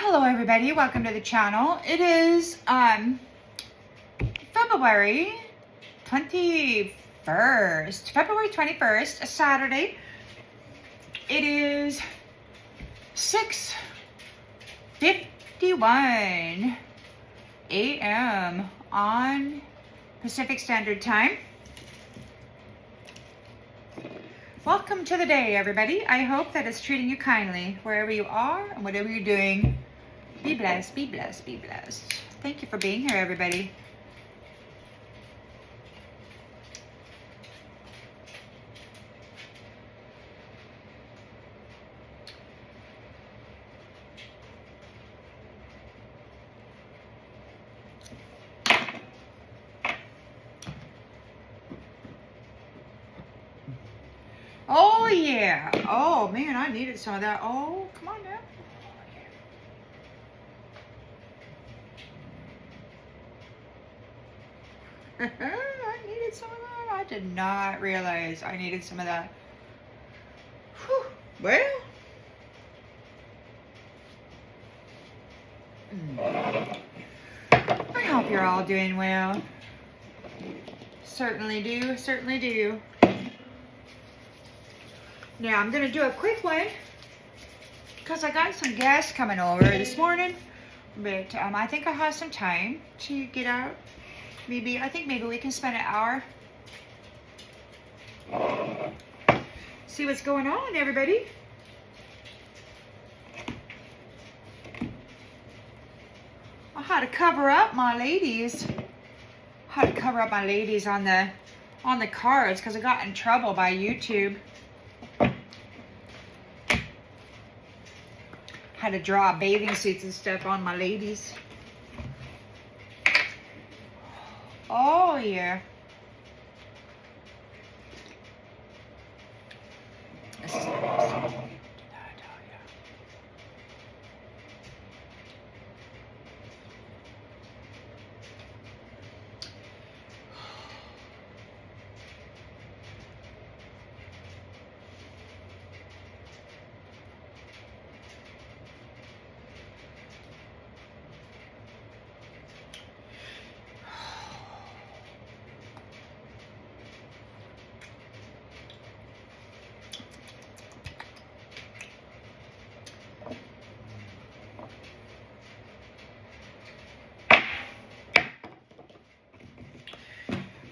Hello everybody, welcome to the channel. It is February 21st, a Saturday. It is 6:51 a.m. on Pacific Standard Time. Welcome to the day, everybody. I hope that it's treating you kindly wherever you are and whatever you're doing. Be blessed, be blessed, be blessed. Thank you for being here, everybody. Oh, yeah. Oh, man, I needed some of that. Oh, come on now. I needed some of that. I did not realize I needed some of that. Whew. Well. I hope you're all doing well. Certainly do. Certainly do. Now, I'm going to do a quick one because I got some guests coming over this morning. But I think I have some time to get out. I think maybe we can spend an hour. See what's going on, everybody. I had to cover up my ladies. On the cards because I got in trouble by YouTube. Had to draw bathing suits and stuff on my ladies. Oh, yeah. This is awesome.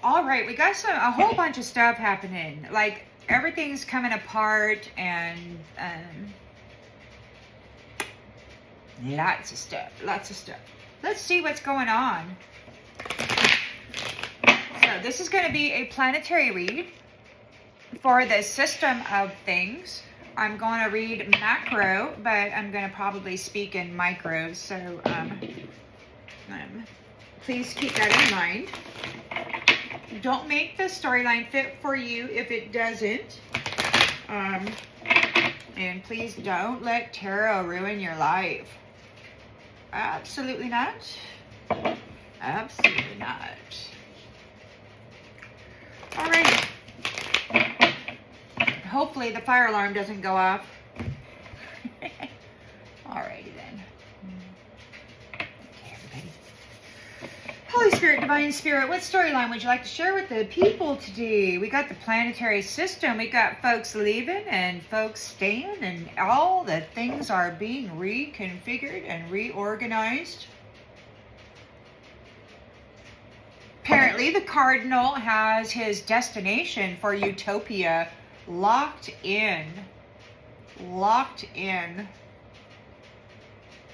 All right, we got a whole bunch of stuff happening. Like everything's coming apart and lots of stuff. Let's see what's going on. So this is going to be a planetary read for the system of things. I'm going to read macro, but I'm going to probably speak in micro. So please keep that in mind. Don't make the storyline fit for you if it doesn't. And please don't let tarot ruin your life. Absolutely not. Absolutely not. All right. Hopefully the fire alarm doesn't go off. All righty then. Holy Spirit, Divine Spirit, what storyline would you like to share with the people today? We got the planetary system. We got folks leaving and folks staying, and all the things are being reconfigured and reorganized. Apparently, the Cardinal has his destination for Utopia locked in.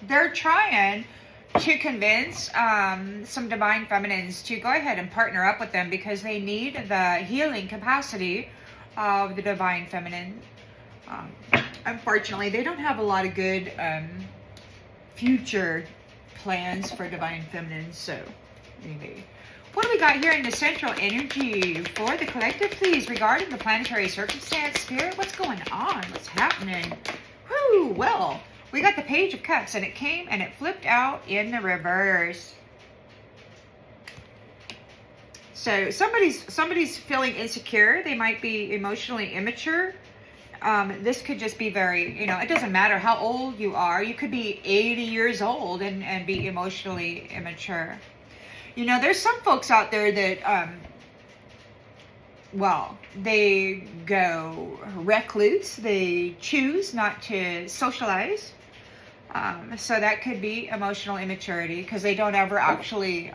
They're trying to convince some divine feminines to go ahead and partner up with them because they need the healing capacity of the divine feminine. Unfortunately, they don't have a lot of good future plans for divine feminine. So, anyway, what do we got here in the central energy for the collective, please, regarding the planetary circumstance? Spirit, what's going on? What's happening? Whew, well, we got the Page of Cups, and it came and it flipped out in the reverse. So somebody's feeling insecure. They might be emotionally immature. this could just be very, you know, it doesn't matter how old you are. You could be 80 years old and be emotionally immature. You know, there's some folks out there that, well, they go recluse. They choose not to socialize. So that could be emotional immaturity because they don't ever actually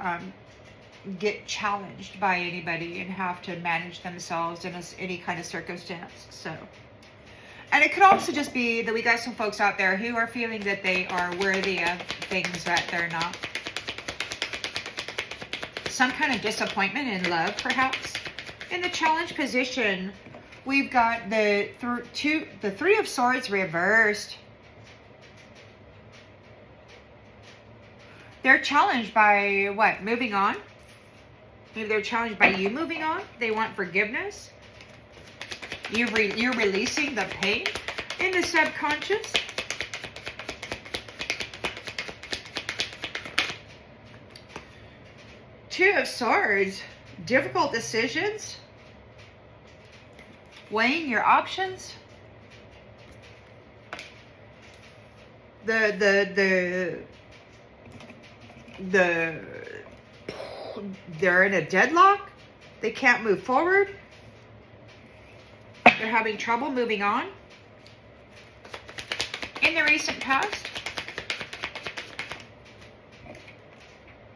get challenged by anybody and have to manage themselves in any kind of circumstance. So, and it could also just be that we got some folks out there who are feeling that they are worthy of things that they're not. Some kind of disappointment in love, perhaps. In the challenge position, we've got the Three of Swords reversed. They're challenged by what? Moving on? Maybe they're challenged by you moving on. They want forgiveness. You're releasing the pain in the subconscious. Two of Swords. Difficult decisions. Weighing your options. They're in a deadlock. They can't move forward. They're having trouble moving on. In the recent past,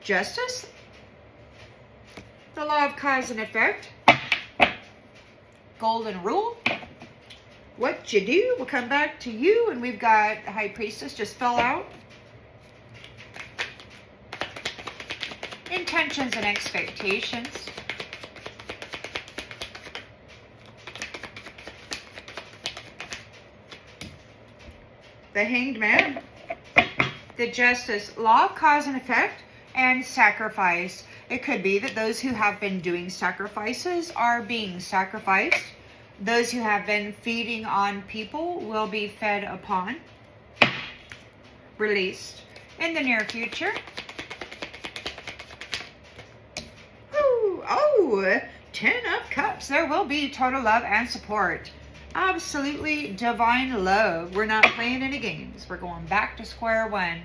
Justice, the law of cause and effect, golden rule. What you do will come back to you. And we've got High Priestess just fell out. Intentions and expectations. The Hanged Man. The Justice, law of cause and effect, and sacrifice. It could be that those who have been doing sacrifices are being sacrificed. Those who have been feeding on people will be fed upon. Released in the near future. Oh, 10 of Cups. There will be total love and support. Absolutely divine love. We're not playing any games. We're going back to square one.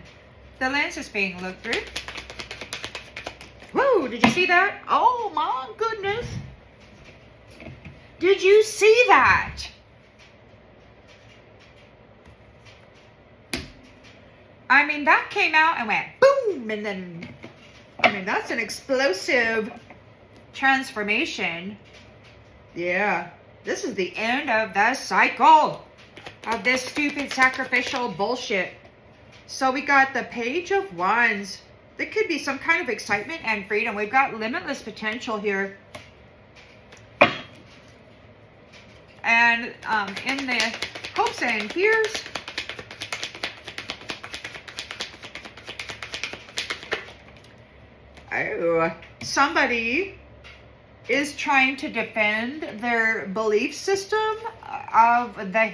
The lens is being looked through. Whoa, did you see that? Oh my goodness. Did you see that? I mean, that came out and went boom. And then, I mean, that's an explosive transformation. Yeah. This is the end of the cycle of this stupid sacrificial bullshit. So we got the Page of Wands. There could be some kind of excitement and freedom. We've got limitless potential here. And in the hopes and fears, somebody is trying to defend their belief system of the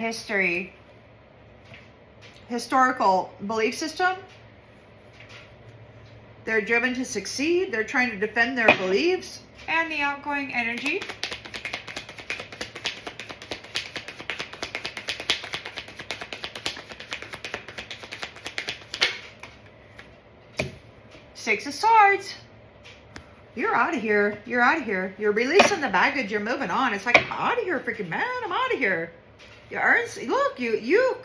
historical belief system. They're driven to succeed. They're trying to defend their beliefs. And the outgoing energy. Six of Swords. You're out of here. You're out of here. You're releasing the baggage. You're moving on. It's like, I'm out of here, freaking man. I'm out of here. You earn. Look, you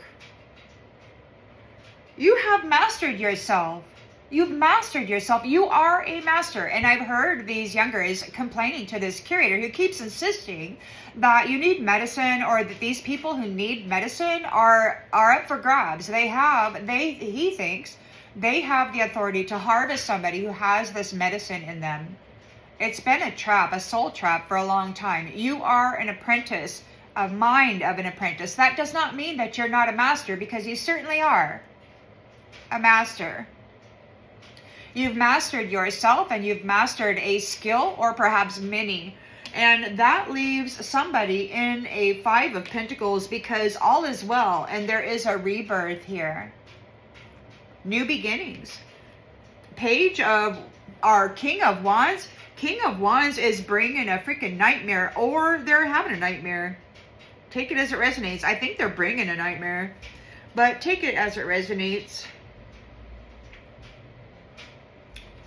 have mastered yourself. You've mastered yourself. You are a master. And I've heard these youngers complaining to this curator who keeps insisting that you need medicine, or that these people who need medicine are up for grabs. He thinks they have the authority to harvest somebody who has this medicine in them. It's been a trap, a soul trap for a long time. You are an apprentice, a mind of an apprentice. That does not mean that you're not a master, because you certainly are a master. You've mastered yourself, and you've mastered a skill, or perhaps many. And that leaves somebody in a Five of Pentacles, because all is well, and there is a rebirth here. New beginnings. Page of our King of Wands. King of Wands is bringing a freaking nightmare, or they're having a nightmare. Take it as it resonates. I think they're bringing a nightmare, but take it as it resonates.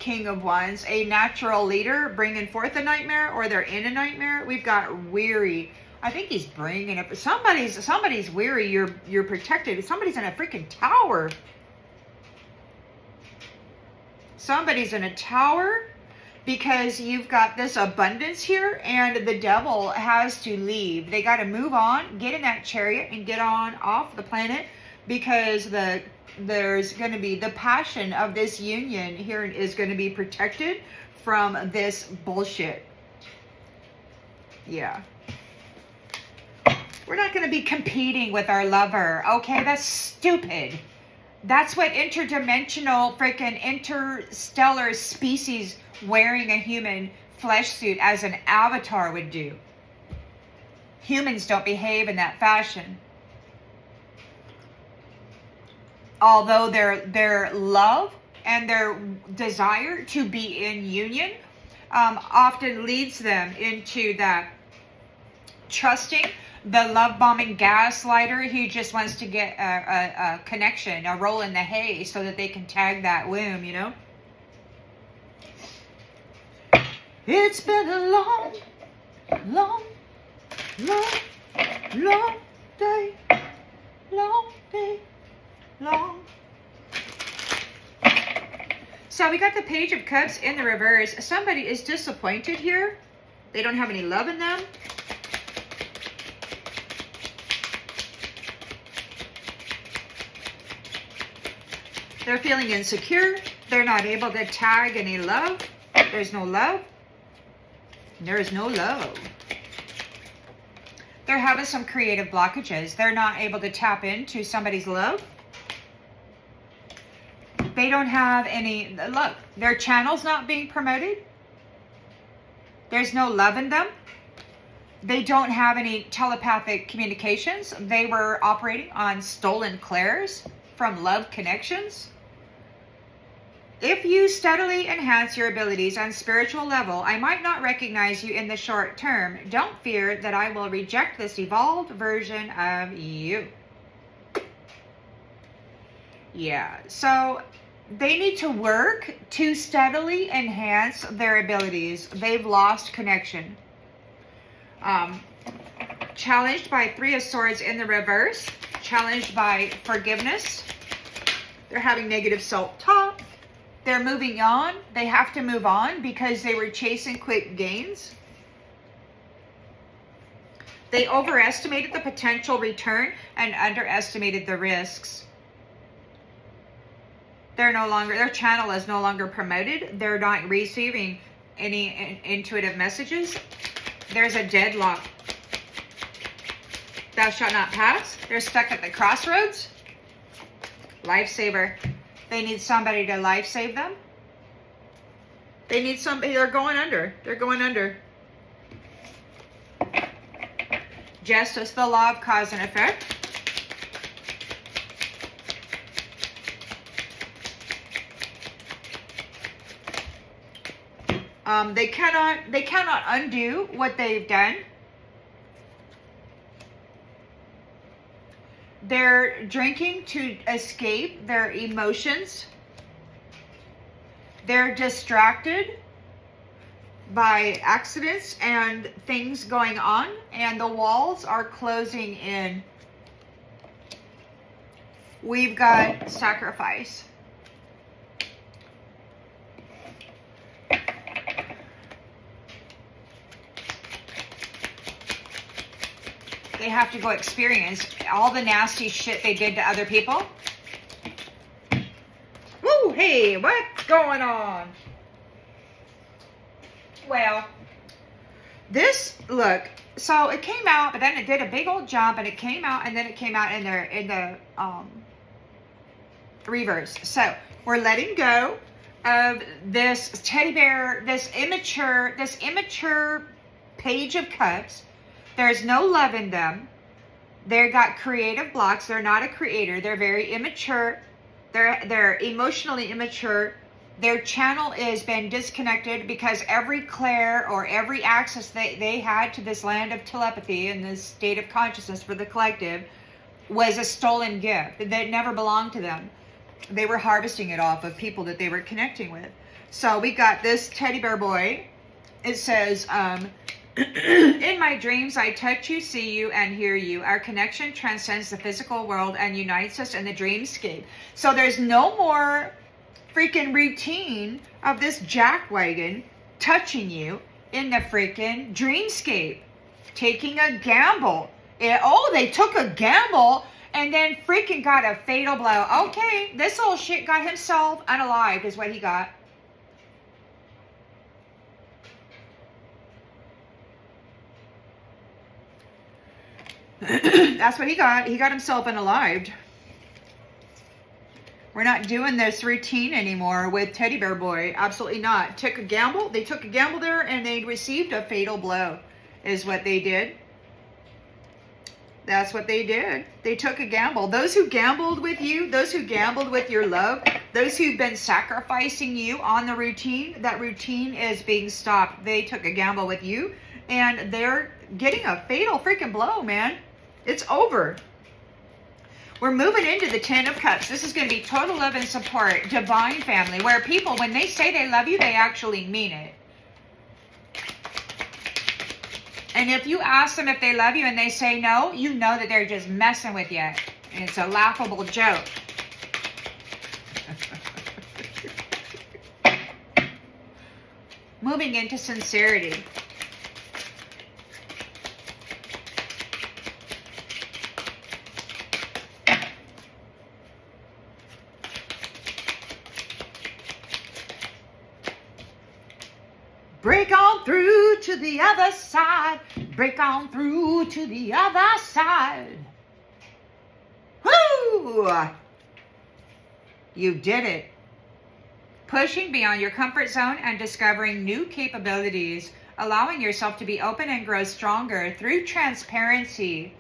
King of Wands, a natural leader bringing forth a nightmare, or they're in a nightmare. We've got weary. I think he's bringing it. Somebody's weary. You're protected. Somebody's in a freaking tower. Somebody's in a tower because you've got this abundance here, and the devil has to leave. They got to move on, get in that chariot, and get on off the planet, because there's going to be the passion of this union here is going to be protected from this bullshit. Yeah. We're not going to be competing with our lover. Okay, that's stupid. That's what interdimensional, freaking interstellar species wearing a human flesh suit as an avatar would do. Humans don't behave in that fashion. Although their love and their desire to be in union often leads them into that trusting the love-bombing gaslighter who just wants to get a connection, a roll in the hay so that they can tag that womb, you know? It's been a long, long, long, long day. Long day. Long. So we got the Page of Cups in the reverse. Somebody is disappointed here. They don't have any love in them. They're feeling insecure. They're not able to tag any love. There's no love. There is no love. They're having some creative blockages. They're not able to tap into somebody's love. They don't have any, look, their channel's not being promoted. There's no love in them. They don't have any telepathic communications. They were operating on stolen clairs from love connections. If you steadily enhance your abilities on spiritual level, I might not recognize you in the short term. Don't fear that I will reject this evolved version of you. Yeah, so they need to work to steadily enhance their abilities. They've lost connection. Challenged by Three of Swords in the reverse. Challenged by forgiveness. They're having negative self-talk. They're moving on. They have to move on because they were chasing quick gains. They overestimated the potential return and underestimated the risks. They're no longer, their channel is no longer promoted. They're not receiving any intuitive messages. There's a deadlock. Thou shalt not pass. They're stuck at the crossroads. Lifesaver. They need somebody to life save them. They need somebody. They're going under. They're going under. Justice, the law of cause and effect. They cannot undo what they've done. They're drinking to escape their emotions. They're distracted by accidents and things going on, and the walls are closing in. We've got sacrifice. They have to go experience all the nasty shit they did to other people. Woo, hey, what's going on? Well, this, look, so it came out, but then it did a big old jump, and it came out, and then it came out in the reverse. So we're letting go of this teddy bear, this immature Page of Cups. There's no love in them. They've got creative blocks. They're not a creator. They're very immature. They're emotionally immature. Their channel has been disconnected because every clair or every access they had to this land of telepathy and this state of consciousness for the collective was a stolen gift that never belonged to them. They were harvesting it off of people that they were connecting with. So we got this teddy bear boy. It says, in my dreams, I touch you, see you, and hear you. Our connection transcends the physical world and unites us in the dreamscape. So there's no more freaking routine of this jackwagon touching you in the freaking dreamscape. Taking a gamble. They took a gamble and then freaking got a fatal blow. Okay, this little shit got himself unalived is what he got. That's what he got. He got himself unalived. We're not doing this routine anymore with Teddy Bear Boy. Absolutely not. Took a gamble. They took a gamble there and they received a fatal blow is what they did. That's what they did. They took a gamble. Those who gambled with you, those who gambled with your love, those who've been sacrificing you on the routine, that routine is being stopped. They took a gamble with you and they're getting a fatal freaking blow, man. It's over. We're moving into the 10 of Cups. This is going to be total love and support, divine family, where people, when they say they love you, they actually mean it. And if you ask them if they love you and they say no, you know that they're just messing with you. And it's a laughable joke. Moving into sincerity. Break on through to the other side. Break on through to the other side. Woo! You did it. Pushing beyond your comfort zone and discovering new capabilities. Allowing yourself to be open and grow stronger through transparency.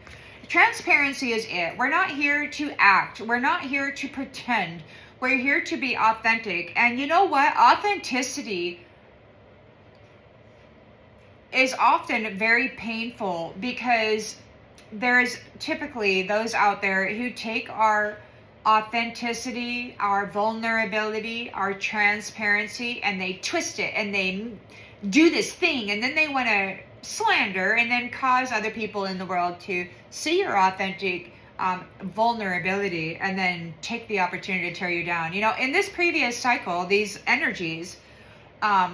Transparency is it. We're not here to act. We're not here to pretend. We're here to be authentic. And you know what? Authenticity is often very painful because there's typically those out there who take our authenticity, our vulnerability, our transparency, and they twist it and they do this thing and then they want to slander and then cause other people in the world to see your authentic vulnerability and then take the opportunity to tear you down. You know, in this previous cycle, these energies,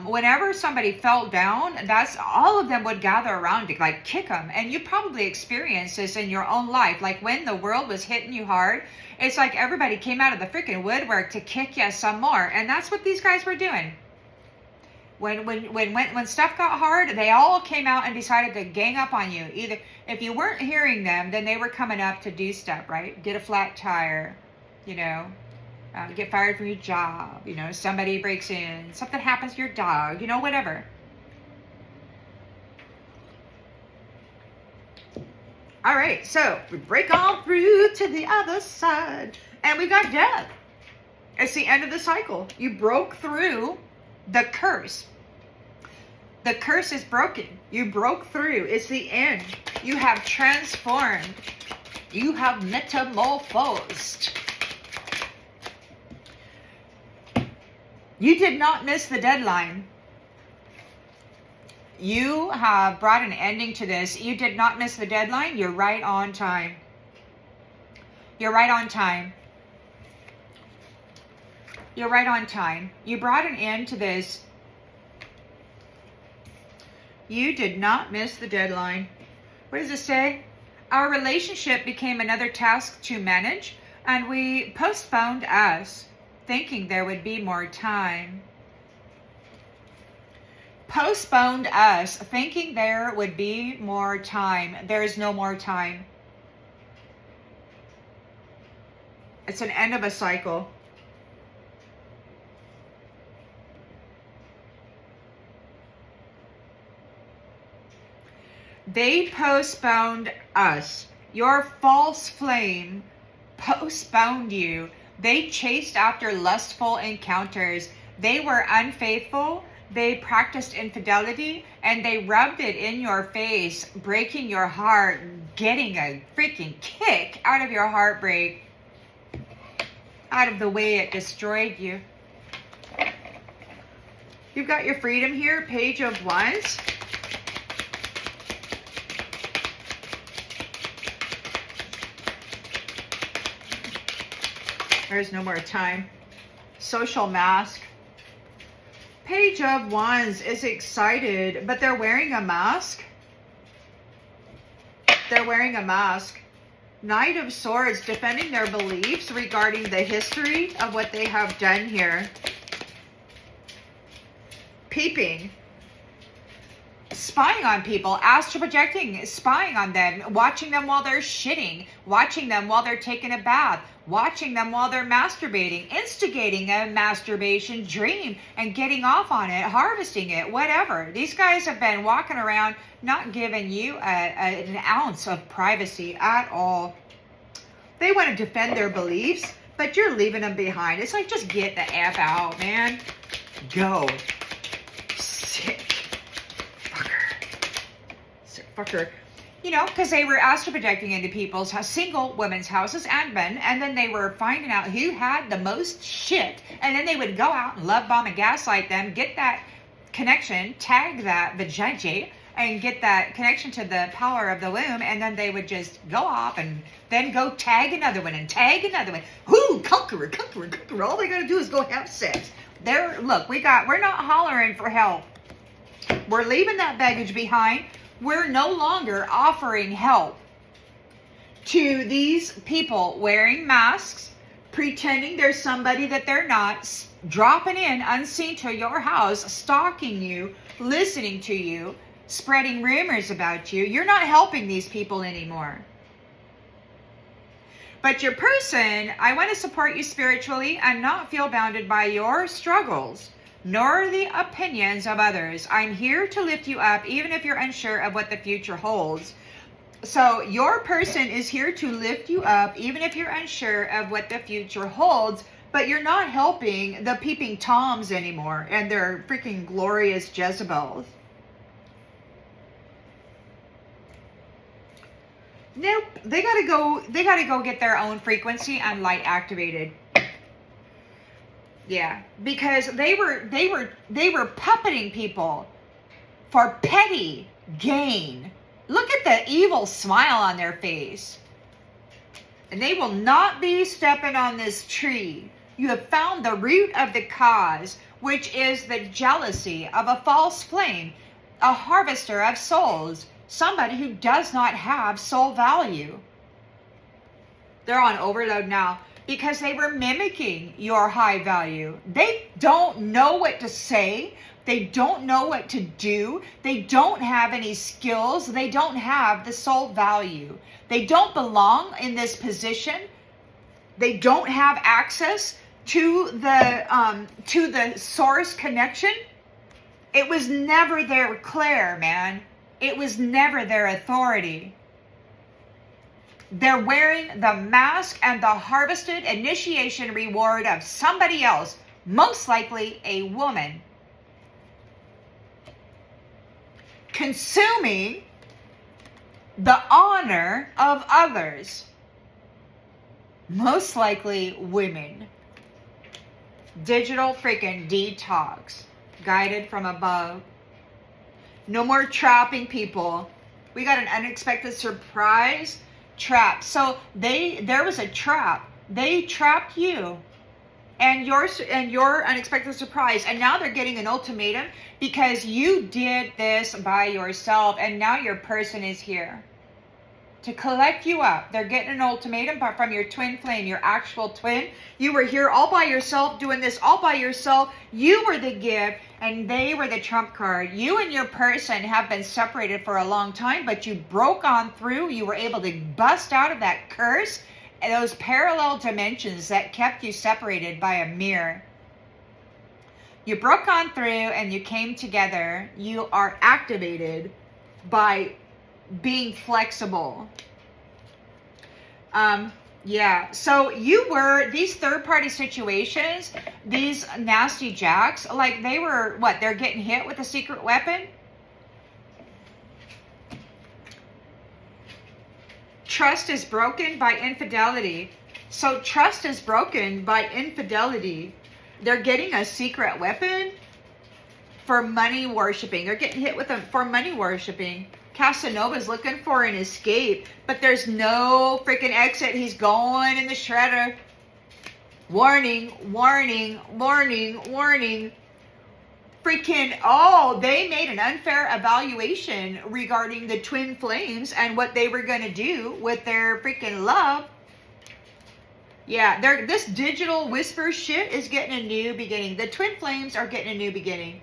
whenever somebody fell down, that's all of them would gather around to like kick them. And you probably experienced this in your own life. Like when the world was hitting you hard, it's like everybody came out of the freaking woodwork to kick you some more. And that's what these guys were doing. When stuff got hard, they all came out and decided to gang up on you. Either if you weren't hearing them, then they were coming up to do stuff, right? Get a flat tire, you know. Get fired from your job, you know, somebody breaks in, something happens to your dog, you know, whatever. All right, so we break on through to the other side. And we got death. It's the end of the cycle. You broke through the curse. The curse is broken. You broke through. It's the end. You have transformed. You have metamorphosed. You did not miss the deadline. You have brought an ending to this. You did not miss the deadline. You're right on time. You're right on time. You're right on time. You brought an end to this. You did not miss the deadline. What does it say? Our relationship became another task to manage, and we postponed us, thinking there would be more time. Postponed us, thinking there would be more time. There is no more time. It's an end of a cycle. They postponed us. Your false flame postponed you. They chased after lustful encounters. They were unfaithful. They practiced infidelity, and they rubbed it in your face, breaking your heart, getting a freaking kick out of your heartbreak, out of the way it destroyed you. You've got your freedom here, Page of Wands. There's no more time. Social mask. Page of Wands is excited, but they're wearing a mask. They're wearing a mask. Knight of Swords, defending their beliefs regarding the history of what they have done here. Peeping. Spying on people, astral projecting, spying on them, watching them while they're shitting, watching them while they're taking a bath, watching them while they're masturbating, instigating a masturbation dream and getting off on it, harvesting it, whatever. These guys have been walking around not giving you an ounce of privacy at all. They want to defend their beliefs, but you're leaving them behind. It's like, just get the F out, man. Go. Sick fucker. You know, because they were astral projecting into people's single women's houses and men, and then they were finding out who had the most shit, and then they would go out and love bomb and gaslight them, get that connection, tag that vajayjay, and get that connection to the power of the womb, and then they would just go off and then go tag another one and tag another one. Whoo, conqueror, conqueror, conqueror. All they gotta do is go have sex. Look, we're not hollering for help. We're leaving that baggage behind. We're no longer offering help to these people wearing masks, pretending they're somebody that they're not, dropping in unseen to your house, stalking you, listening to you, spreading rumors about you. You're not helping these people anymore. But your person, I want to support you spiritually and not feel bounded by your struggles, nor the opinions of others. I'm here to lift you up, even if you're unsure of what the future holds. So your person is here to lift you up, even if you're unsure of what the future holds, but you're not helping the peeping Toms anymore and their freaking glorious Jezebels. Nope, they gotta go get their own frequency and light activated. Yeah, because they were puppeting people for petty gain. Look at the evil smile on their face. And they will not be stepping on this tree. You have found the root of the cause, which is the jealousy of a false flame, a harvester of souls, somebody who does not have soul value. They're on overload now, because they were mimicking your high value. They don't know what to say. They don't know what to do. They don't have any skills. They don't have the soul value. They don't belong in this position. They don't have access to the source connection. It was never their Claire, man. It was never their authority. They're wearing the mask and the harvested initiation reward of somebody else, most likely a woman, consuming the honor of others, most likely women. Digital freaking detox, guided from above. No more trapping people. We got an unexpected surprise trap. So there was a trap. They trapped you and your unexpected surprise, and now they're getting an ultimatum because you did this by yourself, and now your person is here to collect you up. They're getting an ultimatum from your twin flame, your actual twin. You were here all by yourself, doing this all by yourself. You were the gift and they were the trump card. You and your person have been separated for a long time, but you broke on through. You were able to bust out of that curse and those parallel dimensions that kept you separated by a mirror. You broke on through and you came together. You are activated by being flexible. Yeah, so you were, these third-party situations, these nasty jacks, like they were, what, they're getting hit with a secret weapon? Trust is broken by infidelity. So trust is broken by infidelity. They're getting a secret weapon for money worshiping. They're getting hit with them for money worshiping. Casanova's looking for an escape, but there's no freaking exit. He's going in the shredder. Warning, warning, warning, warning. Freaking, oh, they made an unfair evaluation regarding the twin flames and what they were going to do with their freaking love. Yeah, this digital whisper shit is getting a new beginning. The twin flames are getting a new beginning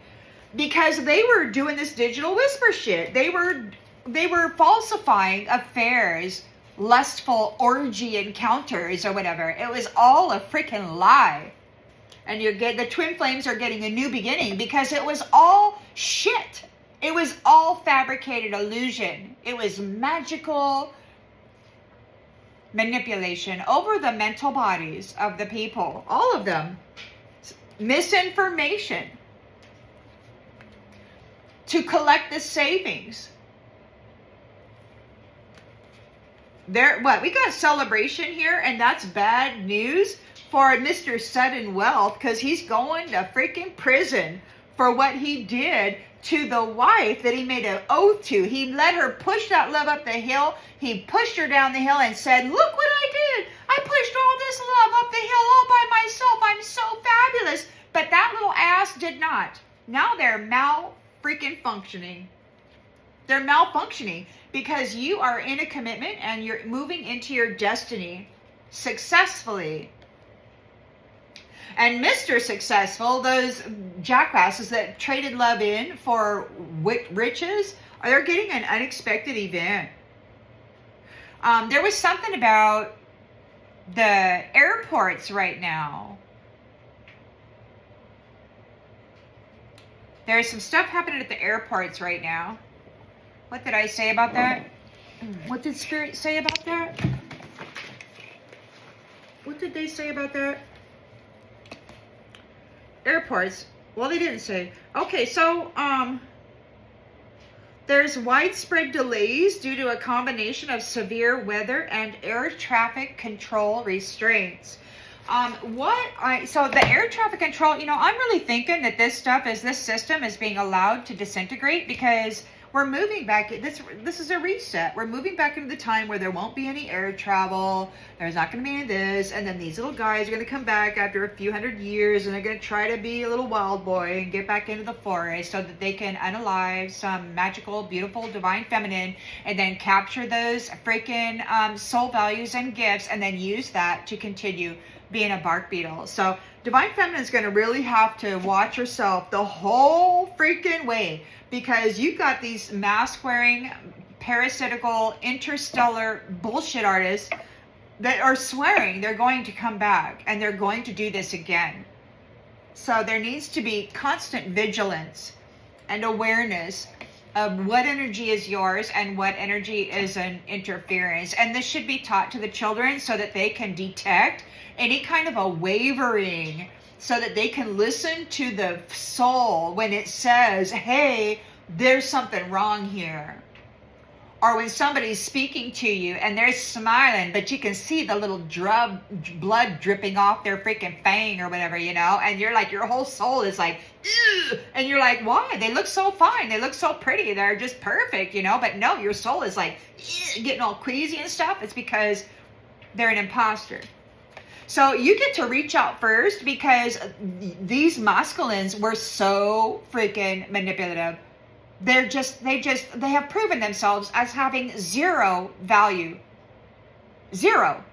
because they were doing this digital whisper shit. They were falsifying affairs, lustful orgy encounters or whatever. It was all a freaking lie. And the twin flames are getting a new beginning because it was all shit. It was all fabricated illusion. It was magical manipulation over the mental bodies of the people. All of them. Misinformation. To collect the savings. We got a celebration here, and that's bad news for Mr. Sudden Wealth, because he's going to freaking prison for what he did to the wife that he made an oath to. He let her push that love up the hill. He pushed her down the hill and said, look what I did. I pushed all this love up the hill all by myself. I'm so fabulous. But that little ass did not. Now they're functioning. They're malfunctioning because you are in a commitment and you're moving into your destiny successfully. And Mr. Successful, those jackasses that traded love in for riches, they're getting an unexpected event. There was something about the airports right now. There's some stuff happening at the airports right now. What did I say about that? What did Spirit say about that? What did they say about that? Airports. Well, they didn't say. Okay, so there's widespread delays due to a combination of severe weather and air traffic control restraints. So the air traffic control, I'm really thinking that this system is being allowed to disintegrate because we're moving back. This is a reset. We're moving back into the time where there won't be any air travel. There's not going to be any of this. And then these little guys are going to come back after a few hundred years and they're going to try to be a little wild boy and get back into the forest so that they can unalive some magical, beautiful, divine feminine and then capture those freaking soul values and gifts and then use that to continue being a bark beetle. So divine feminine is going to really have to watch herself the whole freaking way because you've got these mask-wearing, parasitical, interstellar bullshit artists that are swearing they're going to come back and they're going to do this again. So there needs to be constant vigilance and awareness of what energy is yours and what energy is an interference. And this should be taught to the children so that they can detect any kind of a wavering so that they can listen to the soul when it says, hey, there's something wrong here. Or when somebody's speaking to you and they're smiling, but you can see the little blood dripping off their freaking fang or whatever, and you're like, your whole soul is like, ugh, and you're like, why? They look so fine. They look so pretty. They're just perfect, but no, your soul is like, getting all queasy and stuff. It's because they're an imposter. So you get to reach out first because these masculines were so freaking manipulative. They have proven themselves as having zero value. Zero.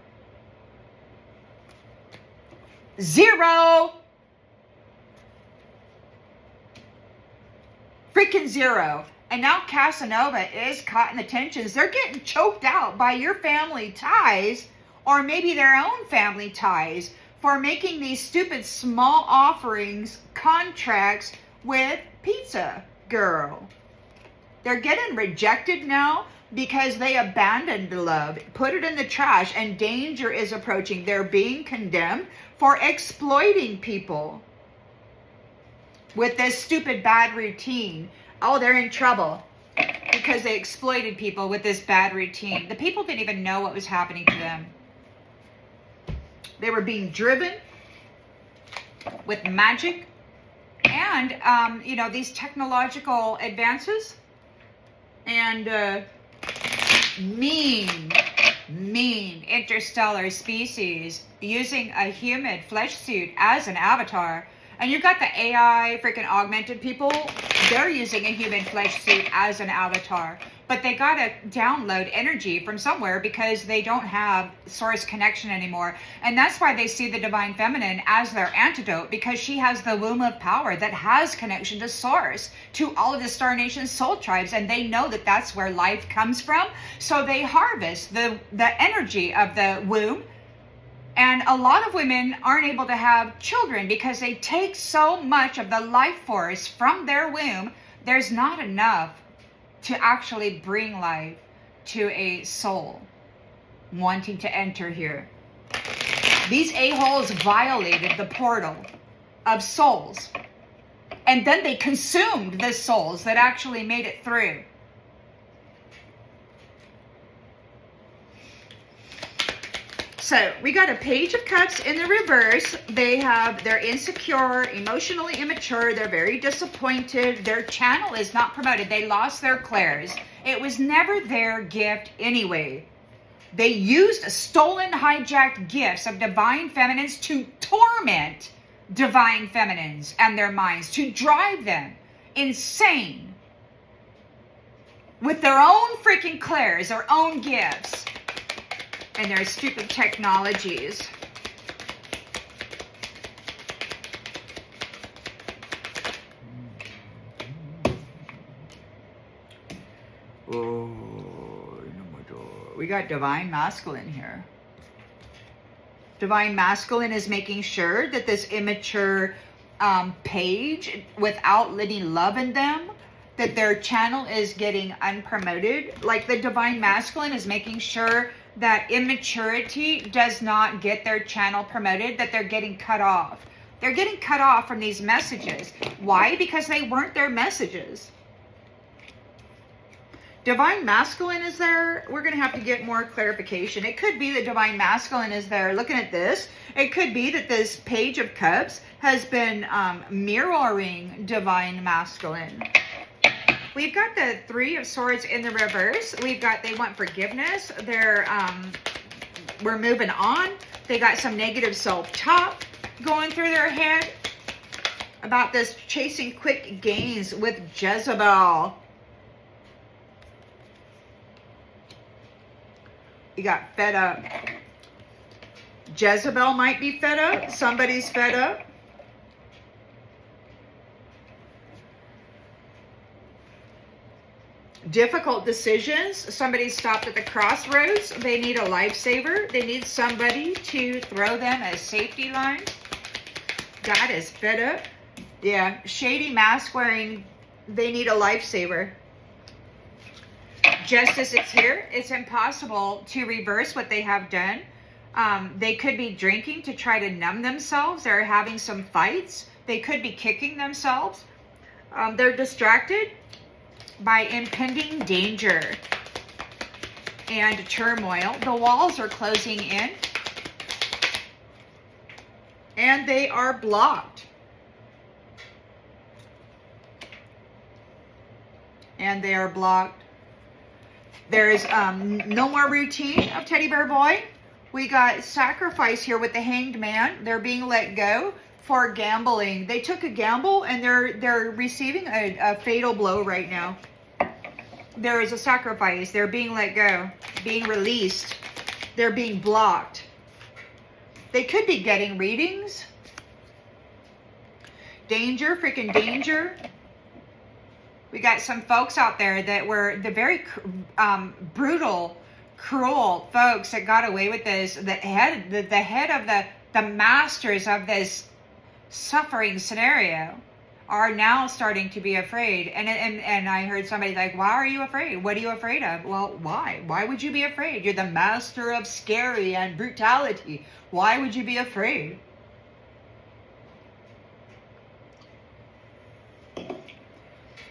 Freaking zero. And now Casanova is caught in the tensions. They're getting choked out by your family ties or maybe their own family ties for making these stupid small offerings contracts with Pizza Girl. They're getting rejected now because they abandoned love, put it in the trash, and danger is approaching. They're being condemned for exploiting people with this stupid bad routine. Oh, they're in trouble because they exploited people with this bad routine. The people didn't even know what was happening to them. They were being driven with magic and, these technological advances and mean interstellar species using a human flesh suit as an avatar. And you've got the AI freaking augmented people. They're using a human flesh suit as an avatar. But they got to download energy from somewhere because they don't have source connection anymore. And that's why they see the divine feminine as their antidote, because she has the womb of power that has connection to source, to all of the Star Nation soul tribes. And they know that that's where life comes from. So they harvest the energy of the womb. And a lot of women aren't able to have children because they take so much of the life force from their womb. There's not enough to actually bring life to a soul wanting to enter here. These a-holes violated the portal of souls. And then they consumed the souls that actually made it through. So we got a Page of Cups in the reverse. They're insecure, emotionally immature. They're very disappointed. Their channel is not promoted. They lost their clairs. It was never their gift anyway. They used stolen, hijacked gifts of divine feminines to torment divine feminines and their minds, to drive them insane with their own freaking clairs, their own gifts, and their stupid technologies. We got divine masculine here. Divine masculine is making sure that this immature page, without any love in them, that their channel is getting unpromoted. Like the divine masculine is making sure that immaturity does not get their channel promoted, that they're getting cut off. They're getting cut off from these messages. Why? Because they weren't their messages. Divine masculine is there. We're going to have to get more clarification. It could be that divine masculine is there. Looking at this, it could be that this Page of Cups has been mirroring divine masculine. We've got the Three of Swords in the reverse. We've got, they want forgiveness. We're moving on. They got some negative self-talk going through their head about this chasing quick gains with Jezebel. You got fed up. Jezebel might be fed up. Somebody's fed up. Difficult decisions. Somebody stopped at the crossroads. They need a lifesaver. They need somebody to throw them a safety line. God is fed up. Yeah, shady mask wearing. They need a lifesaver. Justice is here. It's impossible to reverse what they have done. They could be drinking to try to numb themselves. They're having some fights. They could be kicking themselves. They're distracted by impending danger and turmoil. The walls are closing in and they are blocked. And they are blocked. There's no more routine of Teddy Bear Boy. We got sacrifice here with the Hanged Man. They're being let go for gambling. They took a gamble and they're receiving a fatal blow right now. There is a sacrifice. They're being let go, being released. They're being blocked. They could be getting readings. Danger, freaking danger. We got some folks out there that were the very brutal, cruel folks that got away with this. The head of the masters of this suffering scenario are now starting to be afraid. And I heard somebody like, why are you afraid? What are you afraid of? Well, why? Why would you be afraid? You're the master of scary and brutality. Why would you be afraid?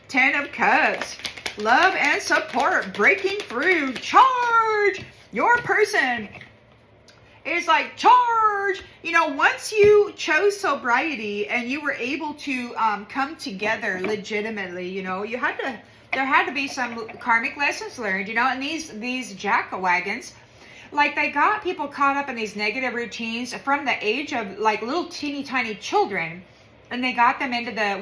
Ten of Cups. Love and support. Breaking through. Charge. Your person is like, charge. You know, once you chose sobriety and you were able to come together legitimately, you know, there had to be some karmic lessons learned, you know, and these jack-o'-wagons, like, they got people caught up in these negative routines from the age of like little teeny tiny children, and they got them into the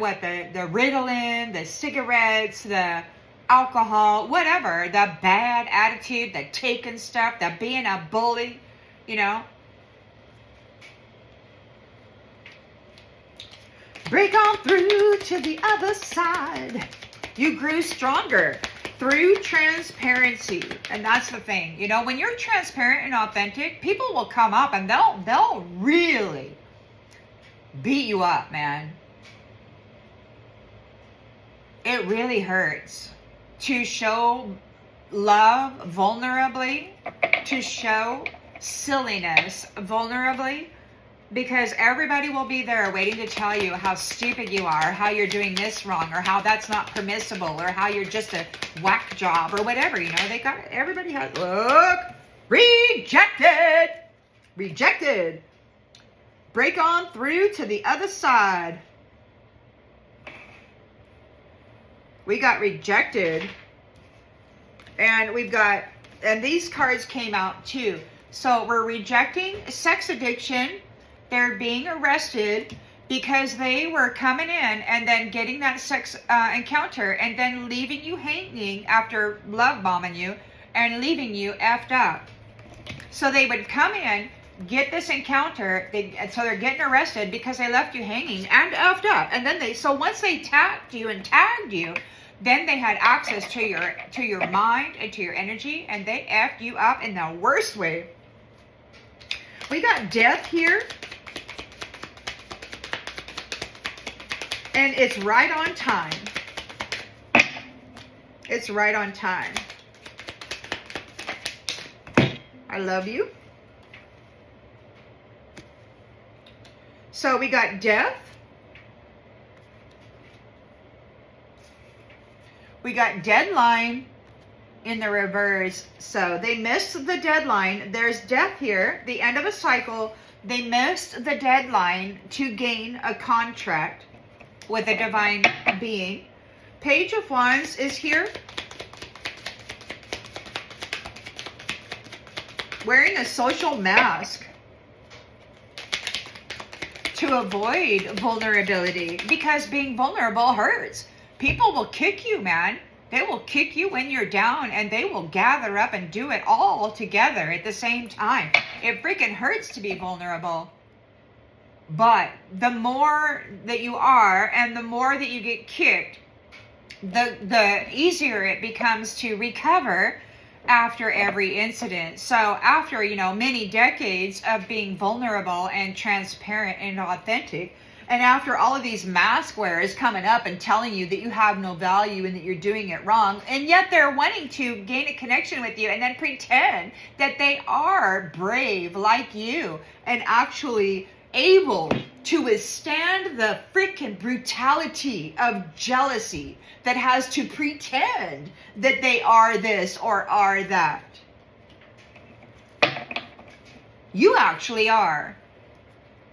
Ritalin, the cigarettes, the alcohol, whatever, the bad attitude, the taking stuff, the being a bully, you know. Break on through to the other side. You grew stronger through transparency. And that's the thing. You know, when you're transparent and authentic, people will come up and they'll really beat you up, man. It really hurts to show love vulnerably, to show silliness vulnerably, because everybody will be there waiting to tell you how stupid you are, how you're doing this wrong, or how that's not permissible, or how you're just a whack job, or whatever. You know, everybody has, look, rejected. Break on through to the other side. We got rejected, and and these cards came out too. So we're rejecting sex addiction. They're being arrested because they were coming in and then getting that sex encounter and then leaving you hanging after love bombing you and leaving you effed up. So they would come in, get this encounter, so they're getting arrested because they left you hanging and effed up. And then so once they tagged you, then they had access to your mind and to your energy, and they effed you up in the worst way. We got Deth here. And it's right on time. It's right on time. I love you. So we got Deth. We got deadline in the reverse. So they missed the deadline. There's Deth here, the end of a cycle. They missed the deadline to gain a contract with a divine being. Page of Wands is here. Wearing a social mask to avoid vulnerability, because being vulnerable hurts. People will kick you, man. They will kick you when you're down, and they will gather up and do it all together at the same time. It freaking hurts to be vulnerable. But the more that you are and the more that you get kicked, the easier it becomes to recover after every incident. So after, you know, many decades of being vulnerable and transparent and authentic, and after all of these mask wearers coming up and telling you that you have no value and that you're doing it wrong, and yet they're wanting to gain a connection with you and then pretend that they are brave like you and actually able to withstand the freaking brutality of jealousy that has to pretend that they are this or are that. You actually are.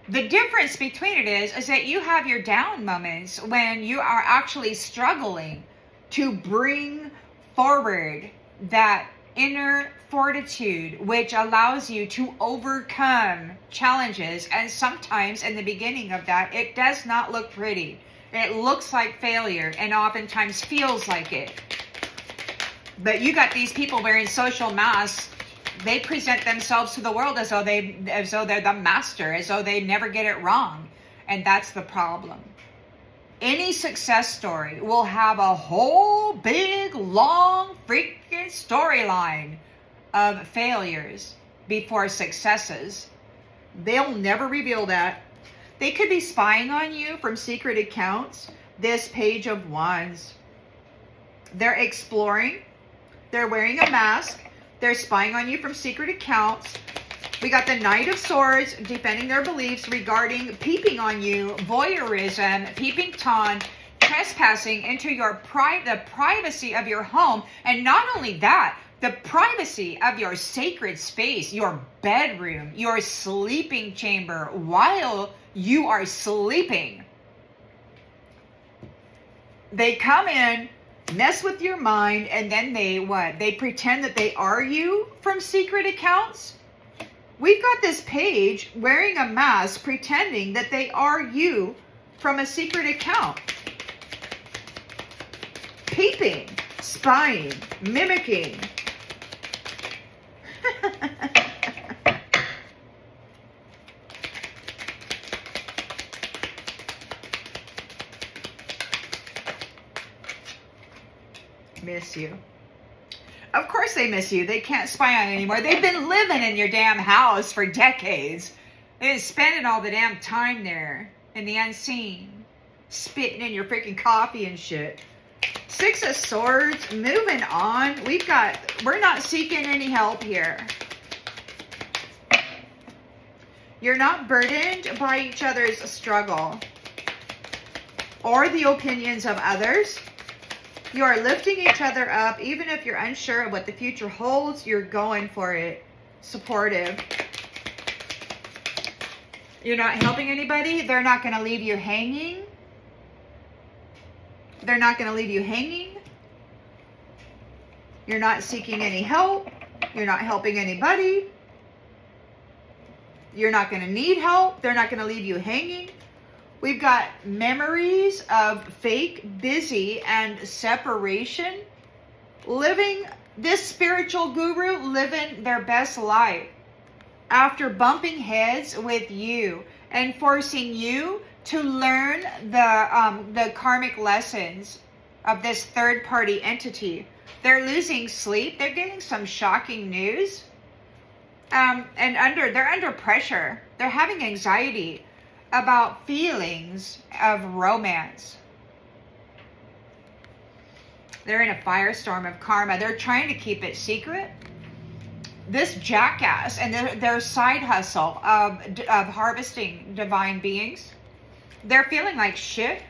The difference between it is that you have your down moments when you are actually struggling to bring forward that inner fortitude, which allows you to overcome challenges. And sometimes in the beginning of that, it does not look pretty. It looks like failure and oftentimes feels like it. But you got these people wearing social masks. They present themselves to the world as though they're the master, as though they never get it wrong. And that's the problem. Any success story will have a whole big, long, freaking storyline of failures before successes. They'll never reveal that. They could be spying on you from secret accounts, this Page of Wands. They're exploring. They're wearing a mask. They're spying on you from secret accounts. We got the Knight of Swords defending their beliefs regarding peeping on you, voyeurism, peeping Tom, trespassing into the privacy of your home. And not only that, the privacy of your sacred space, your bedroom, your sleeping chamber while you are sleeping. They come in, mess with your mind, and then they what? They pretend that they are you from secret accounts. We've got this page wearing a mask, pretending that they are you from a secret account. Peeping, spying, mimicking. Miss you. Of course they miss you. They can't spy on you anymore. They've been living in your damn house for decades. They've been spending all the damn time there in the unseen. Spitting in your freaking coffee and shit. Six of Swords. Moving on. We're not seeking any help here. You're not burdened by each other's struggle or the opinions of others. You are lifting each other up. Even if you're unsure of what the future holds, you're going for it. Supportive. You're not helping anybody. They're not going to leave you hanging. They're not going to leave you hanging. You're not seeking any help. You're not helping anybody. You're not going to need help. They're not going to leave you hanging. We've got memories of fake, busy, and separation. This spiritual guru living their best life after bumping heads with you and forcing you to learn the karmic lessons of this third-party entity. They're losing sleep. They're getting some shocking news. And they're under pressure. They're having anxiety about feelings of romance. They're in a firestorm of karma. They're trying to keep it secret. This jackass and their side hustle of harvesting divine beings. They're feeling like shit.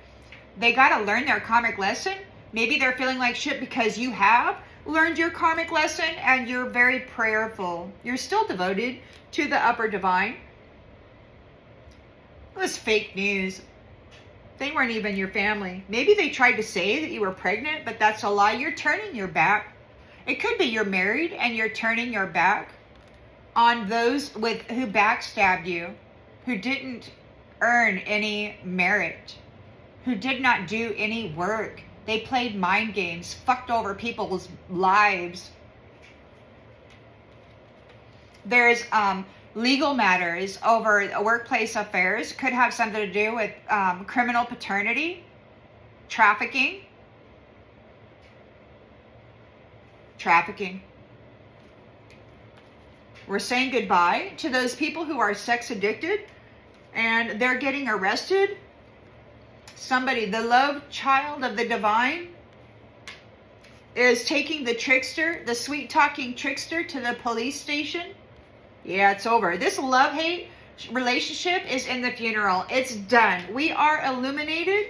They got to learn their karmic lesson. Maybe they're feeling like shit because you have learned your karmic lesson and you're very prayerful. You're still devoted to the upper divine. It was fake news. They weren't even your family. Maybe they tried to say that you were pregnant, but that's a lie. You're turning your back. It could be you're married and you're turning your back on those who backstabbed you, who didn't earn any merit, who did not do any work. They played mind games, fucked over people's lives. There's legal matters over workplace affairs. Could have something to do with criminal paternity, trafficking. We're saying goodbye to those people who are sex addicted and they're getting arrested. Somebody, the love child of the divine, is taking the trickster, the sweet talking trickster, to the police station. Yeah, it's over. This love-hate relationship is in the funeral. It's done. We are illuminated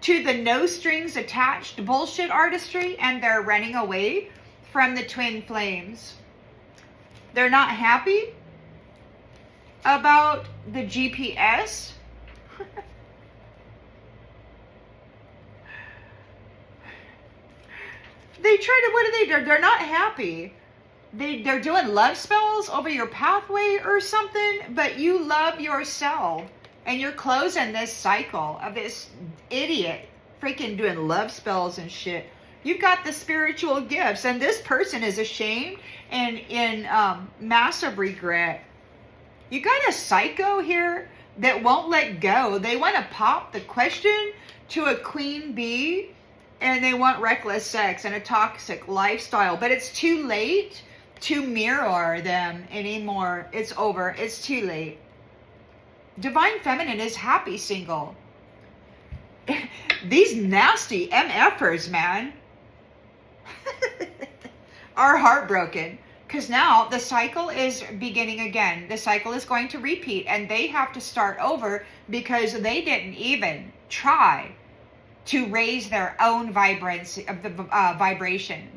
to the no strings attached bullshit artistry, and they're running away from the twin flames. They're not happy about the GPS. They're not happy. They're doing love spells over your pathway or something, but you love yourself and you're closing this cycle of this idiot freaking doing love spells and shit. You've got the spiritual gifts, and this person is ashamed and in massive regret. You got a psycho here that won't let go. They want to pop the question to a queen bee, and they want reckless sex and a toxic lifestyle, but it's too late to mirror them anymore. It's over. It's too late. Divine Feminine is happy single. these nasty MFers, man, are heartbroken. Because now the cycle is beginning again. The cycle is going to repeat, and they have to start over because they didn't even try to raise their own vibration.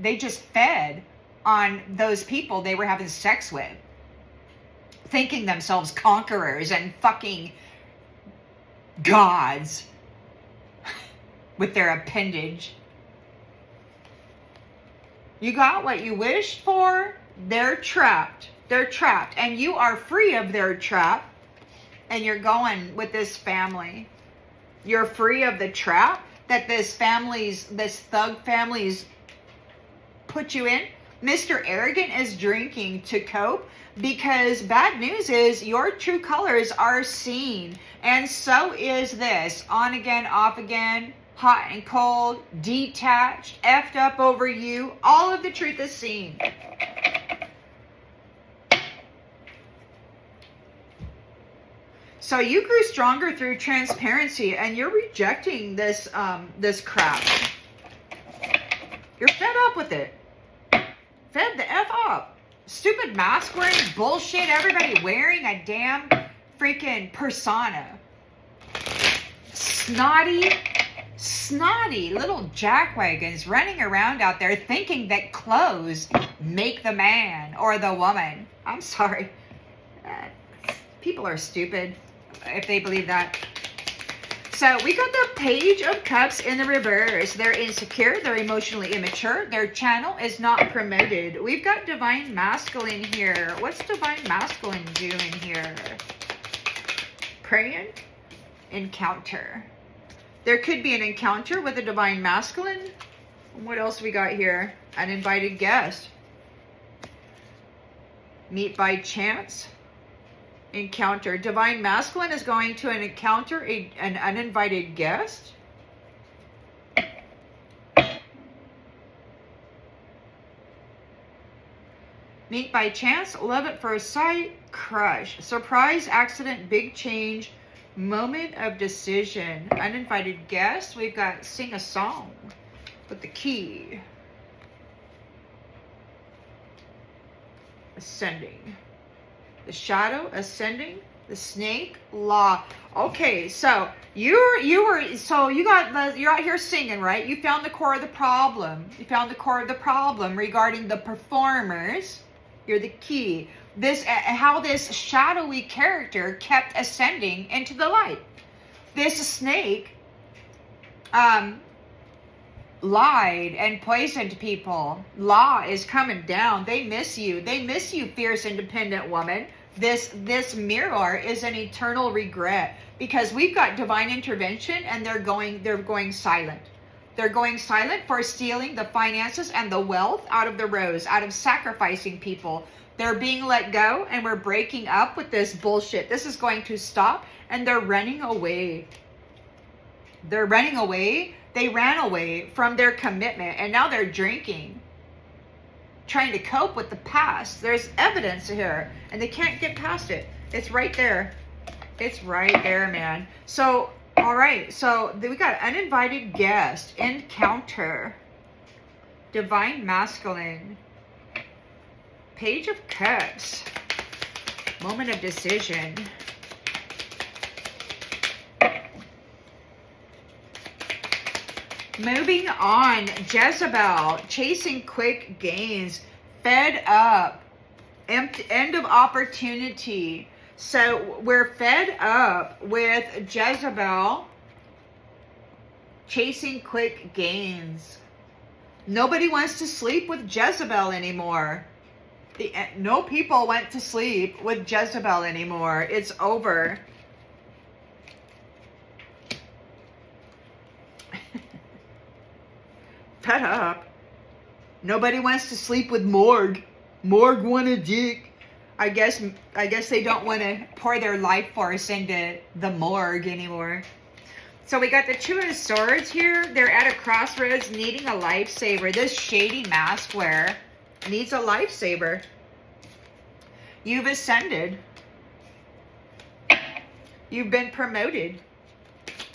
They just fed on those people they were having sex with, thinking themselves conquerors and fucking gods with their appendage. You got what you wished for. They're trapped. They're trapped. And you are free of their trap. And you're going with this family. You're free of the trap that this thug family's put you in. Mr. Arrogant is drinking to cope, because bad news is your true colors are seen. And so is this. On again, off again, hot and cold, detached, effed up over you. All of the truth is seen. So you grew stronger through transparency, and you're rejecting this this crap. You're fed up with it. Fed the F up. Stupid mask wearing bullshit. Everybody wearing a damn freaking persona. Snotty little jackwagons running around out there thinking that clothes make the man or the woman. I'm sorry. People are stupid if they believe that. So we got the Page of Cups in the reverse. They're insecure. They're emotionally immature. Their channel is not promoted. We've got Divine Masculine here. What's Divine Masculine doing here? Praying? Encounter. There could be an encounter with a Divine Masculine. What else we got here? Uninvited guest. Meet by chance. Encounter. Divine Masculine is going to encounter an uninvited guest. Meet by chance. Love at first sight. Crush. Surprise, accident, big change. Moment of decision. Uninvited guest. We've got sing a song with the key. Ascending. The shadow ascending, the snake law. Okay, so you're out here singing, right? You found the core of the problem. You found the core of the problem regarding the performers. You're the key. This how this shadowy character kept ascending into the light. This snake lied and poisoned people. Law is coming down. They miss you. They miss you, fierce, independent woman. This mirror is an eternal regret, because we've got divine intervention, and they're going silent. They're going silent for stealing the finances and the wealth out of the rose, out of sacrificing people. They're being let go, and we're breaking up with this bullshit. This is going to stop, and they're running away. They're running away. They ran away from their commitment, and now they're drinking, trying to cope with the past. There's evidence here, and they can't get past it. It's right there. It's right there, man. So, all right. So we got uninvited guest, encounter, Divine Masculine, Page of Cups, moment of decision. Moving on, Jezebel, chasing quick gains, fed up, end of opportunity. So we're fed up with Jezebel, chasing quick gains. Nobody wants to sleep with Jezebel anymore. No people went to sleep with Jezebel anymore. It's over. Fed up. Nobody wants to sleep with Morg. Morg want a dick. I guess they don't want to pour their life force into the morgue anymore. So we got the Two of Swords here. They're at a crossroads needing a lifesaver. This shady mask wearer needs a lifesaver. You've ascended. You've been promoted.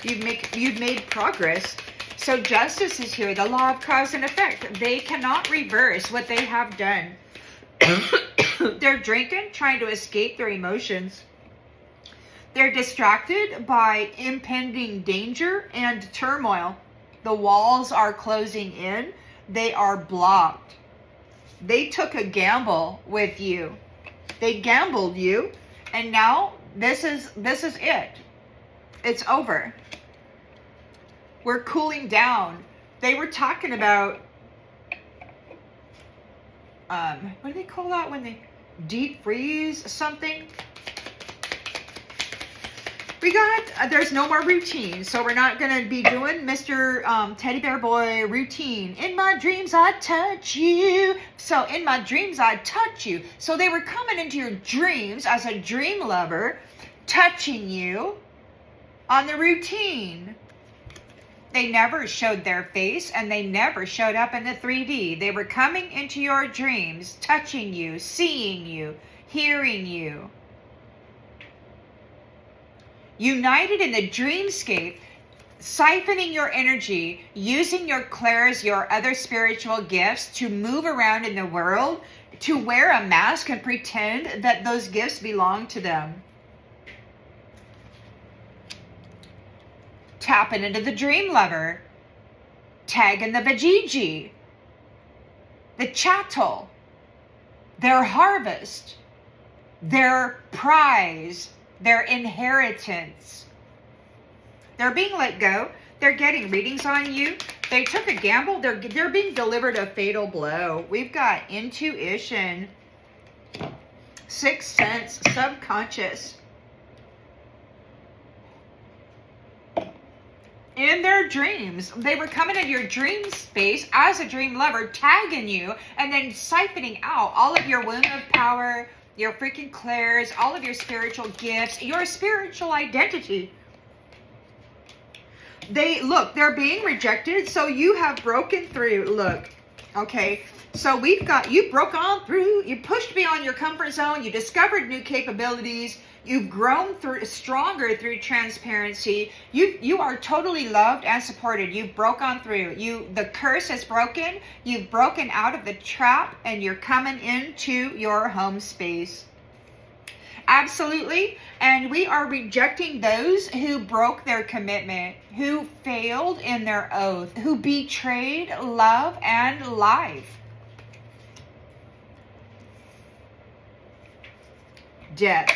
You've made progress. So justice is here, the law of cause and effect. They cannot reverse what they have done. They're drinking, trying to escape their emotions. They're distracted by impending danger and turmoil. The walls are closing in. They are blocked. They took a gamble with you. They gambled you, and now this is it. It's over. We're cooling down. They were talking about what do they call that when they deep freeze something? We got, there's no more routine, so we're not going to be doing Mr. Teddy Bear Boy routine. In my dreams, I touch you. So in my dreams, I touch you. So they were coming into your dreams as a dream lover, touching you on the routine. They never showed their face, and they never showed up in the 3D. They were coming into your dreams, touching you, seeing you, hearing you. United in the dreamscape, siphoning your energy, using your clairs, your other spiritual gifts to move around in the world, to wear a mask and pretend that those gifts belong to them. Tapping into the dream lover, tagging the vajiji, the chattel, their harvest, their prize, their inheritance. They're being let go. They're getting readings on you. They took a gamble. They're being delivered a fatal blow. We've got intuition, sixth sense, subconscious. In their dreams, they were coming into your dream space as a dream lover, tagging you, and then siphoning out all of your womb of power, your freaking clairs, all of your spiritual gifts, your spiritual identity. They're being rejected, so you have broken through. Look, okay, so you broke on through, you pushed beyond your comfort zone, you discovered new capabilities, you've grown stronger through transparency, you are totally loved and supported, you've broke on through, the curse is broken, you've broken out of the trap, and you're coming into your home space. Absolutely. And we are rejecting those who broke their commitment, who failed in their oath, who betrayed love and life. Death.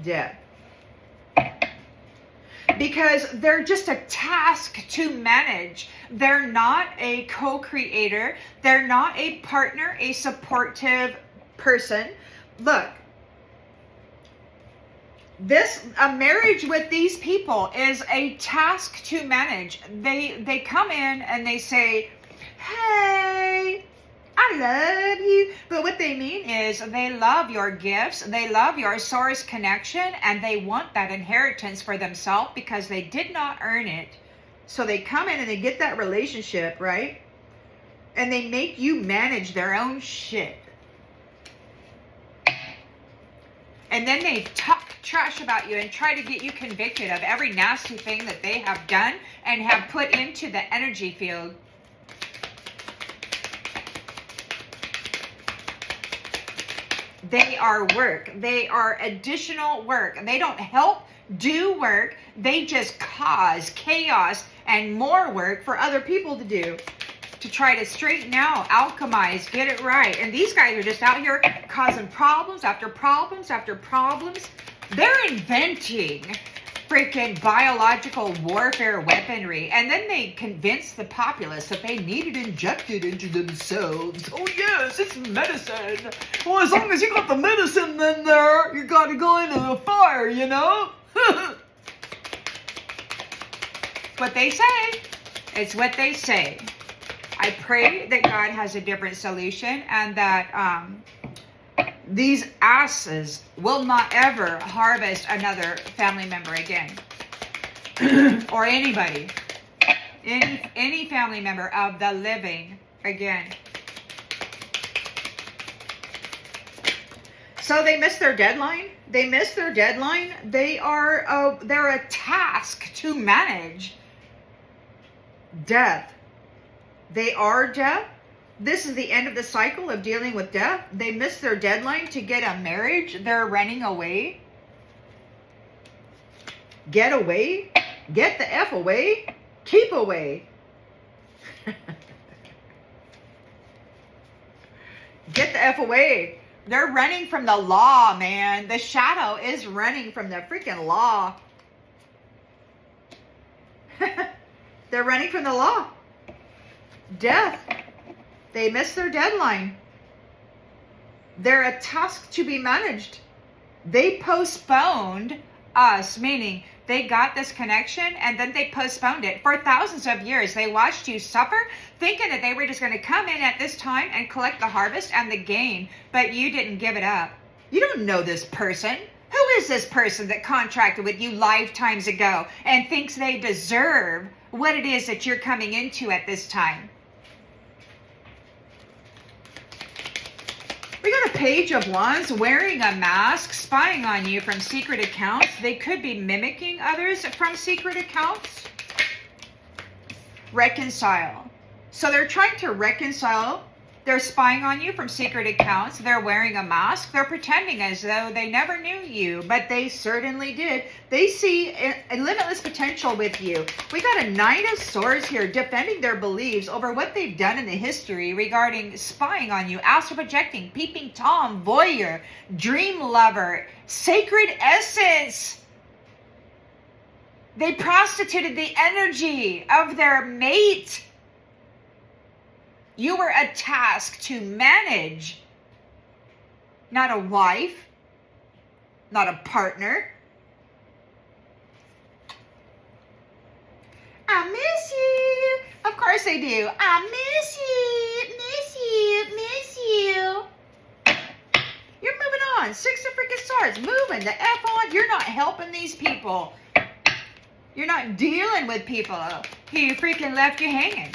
Death. Because they're just a task to manage. They're not a co-creator. They're not a partner, a supportive person. Look, a marriage with these people is a task to manage. They come in and they say, hey, I love you. But what they mean is they love your gifts, they love your source connection, and they want that inheritance for themselves because they did not earn it. So they come in and they get that relationship, right? And they make you manage their own shit. And then they talk trash about you and try to get you convicted of every nasty thing that they have done and have put into the energy field. They are work. They are additional work. They don't help do work. They just cause chaos and more work for other people to do, to try to straighten out, alchemize, get it right. And these guys are just out here causing problems after problems after problems. They're inventing freaking biological warfare weaponry, and then they convince the populace that they need it injected into themselves. Oh yes, it's medicine. Well, as long as you got the medicine in there, you gotta go into the fire, you know? What they say. It's what they say. I pray that God has a different solution, and that these asses will not ever harvest another family member again. Or anybody. Any family member of the living again. So they missed their deadline. They missed their deadline. They're a task to manage. Death. They are death. This is the end of the cycle of dealing with death. They missed their deadline to get a marriage. They're running away. Get away. Get the F away. Keep away. Get the F away. They're running from the law, man. The shadow is running from the freaking law. They're running from the law. Death. They missed their deadline. They're a task to be managed. They postponed us, meaning they got this connection and then they postponed it for thousands of years. They watched you suffer, thinking that they were just going to come in at this time and collect the harvest and the gain, but you didn't give it up. You don't know this person. Who is this person that contracted with you lifetimes ago and thinks they deserve what it is that you're coming into at this time? We got a Page of Wands wearing a mask, spying on you from secret accounts. They could be mimicking others from secret accounts. Reconcile. So they're trying to reconcile. They're spying on you from secret accounts. They're wearing a mask. They're pretending as though they never knew you, but they certainly did. They see a limitless potential with you. We got a Knight of Swords here, defending their beliefs over what they've done in the history regarding spying on you, astral projecting, peeping Tom, voyeur, dream lover, sacred essence. They prostituted the energy of their mate. You were a task to manage, not a wife, not a partner. I miss you. Of course I do. I miss you. You're moving on. Six of freaking Swords, moving the F on. You're not helping these people. You're not dealing with people who freaking left you hanging.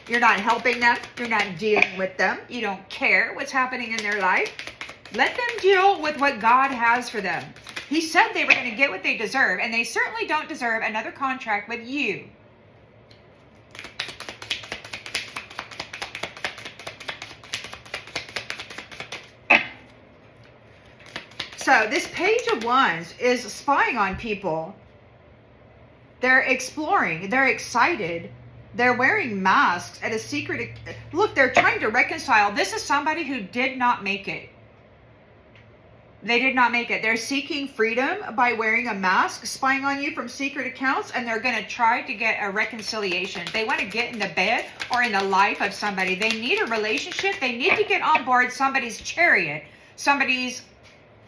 You're not helping them. You're not dealing with them. You don't care what's happening in their life. Let them deal with what God has for them. He said they were going to get what they deserve, and they certainly don't deserve another contract with you. So this Page of Wands is spying on people. They're exploring. They're excited. They're wearing masks at a secret. Look, they're trying to reconcile. This is somebody who did not make it. They did not make it. They're seeking freedom by wearing a mask, spying on you from secret accounts, and they're going to try to get a reconciliation. They want to get in the bed or in the life of somebody. They need a relationship. They need to get on board somebody's chariot, somebody's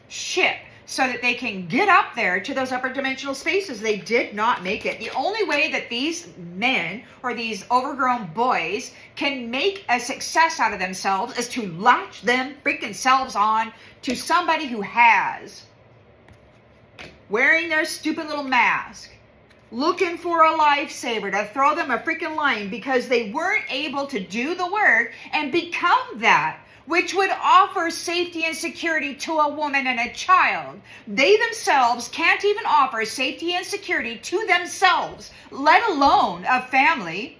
ship, so that they can get up there to those upper dimensional spaces. They did not make it. The only way that these men or these overgrown boys can make a success out of themselves is to latch them freaking selves on to somebody who has. Wearing their stupid little mask. Looking for a lifesaver to throw them a freaking line because they weren't able to do the work and become that, which would offer safety and security to a woman and a child. They themselves can't even offer safety and security to themselves, let alone a family.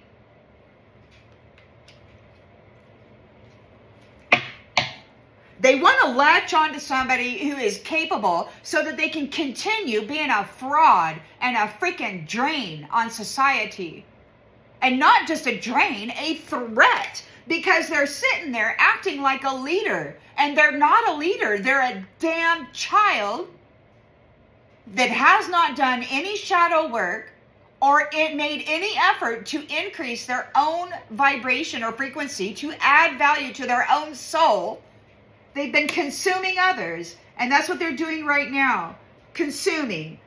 They want to latch on to somebody who is capable so that they can continue being a fraud and a freaking drain on society. And not just a drain, a threat. Because they're sitting there acting like a leader. And they're not a leader. They're a damn child that has not done any shadow work or it made any effort to increase their own vibration or frequency to add value to their own soul. They've been consuming others. And that's what they're doing right now. Consuming.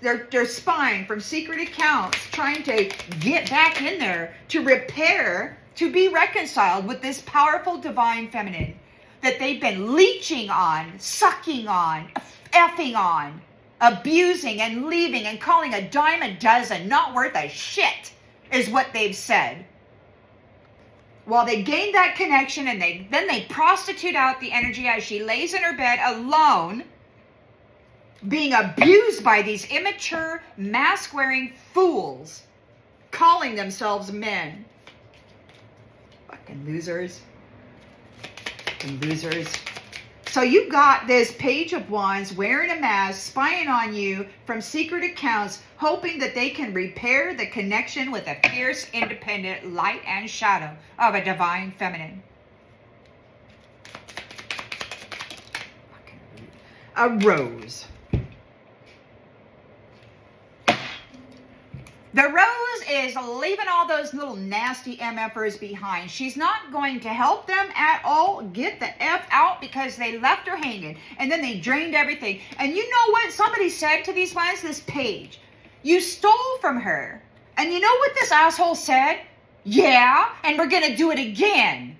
They're spying from secret accounts, trying to get back in there to repair, to be reconciled with this powerful divine feminine that they've been leeching on, sucking on, effing on, abusing and leaving and calling a dime a dozen, not worth a shit, is what they've said. While they gain that connection and then they prostitute out the energy as she lays in her bed alone, being abused by these immature, mask-wearing fools calling themselves men. Fucking losers. Fucking losers. So you got this Page of Wands wearing a mask, spying on you from secret accounts, hoping that they can repair the connection with a fierce, independent light and shadow of a divine feminine. A rose. The rose is leaving all those little nasty MFers behind. She's not going to help them at all get the F out because they left her hanging. And then they drained everything. And you know what somebody said to these ones? This Page. You stole from her. And you know what this asshole said? Yeah, and we're going to do it again.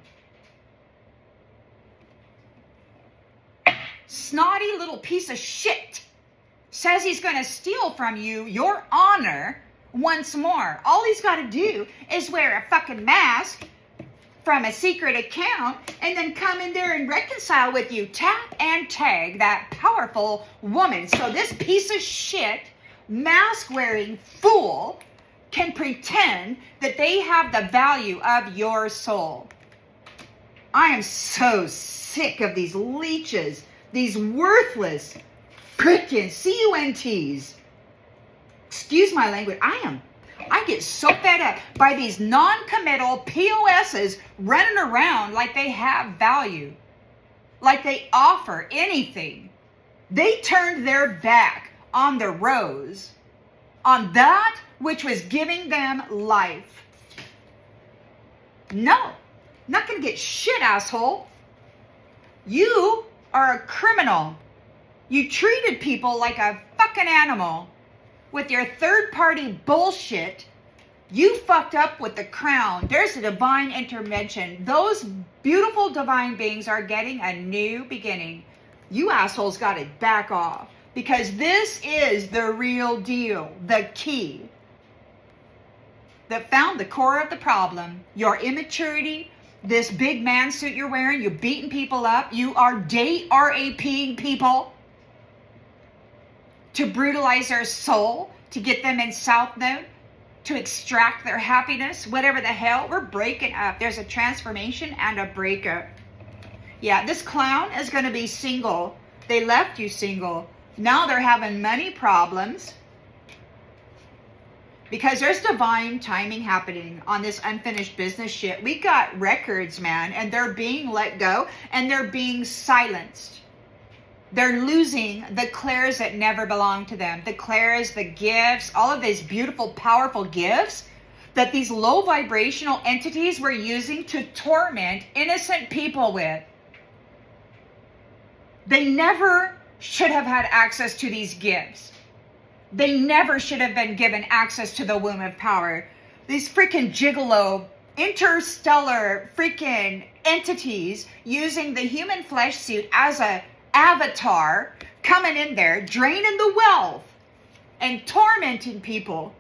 Snotty little piece of shit says he's going to steal from you your honor once more. All he's got to do is wear a fucking mask from a secret account and then come in there and reconcile with you. Tap and tag that powerful woman. So this piece of shit, mask-wearing fool can pretend that they have the value of your soul. I am so sick of these leeches, these worthless freaking CUNTs. Excuse my language. I get so fed up by these non-committal POSs running around like they have value, like they offer anything. They turned their back on the rose, on that which was giving them life. No, not going to get shit, asshole. You are a criminal. You treated people like a fucking animal. With your third-party bullshit, you fucked up with the crown. There's a divine intervention. Those beautiful divine beings are getting a new beginning. You assholes got to back off. Because this is the real deal. The key. That found the core of the problem. Your immaturity. This big man suit you're wearing. You're beating people up. You are raping people. To brutalize their soul, to get them in South Node, to extract their happiness, whatever the hell. We're breaking up. There's a transformation and a breakup. Yeah, this clown is going to be single. They left you single. Now they're having money problems because there's divine timing happening on this unfinished business shit. We got records, man, and they're being let go and they're being silenced. They're losing the clairs that never belonged to them. The clairs, the gifts, all of these beautiful, powerful gifts that these low vibrational entities were using to torment innocent people with. They never should have had access to these gifts. They never should have been given access to the womb of power. These freaking gigolo, interstellar freaking entities using the human flesh suit as a avatar, coming in there, draining the wealth and tormenting people.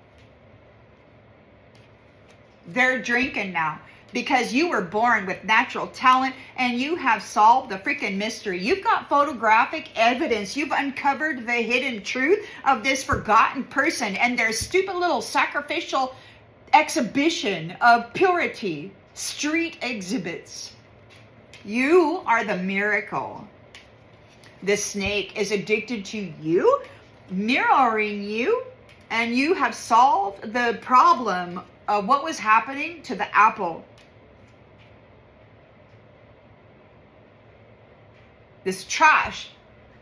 They're drinking now because you were born with natural talent and you have solved the freaking mystery. You've got photographic evidence. You've uncovered the hidden truth of this forgotten person and their stupid little sacrificial exhibition of purity, street exhibits. You are the miracle. The snake is addicted to you, mirroring you, and you have solved the problem of what was happening to the apple. This trash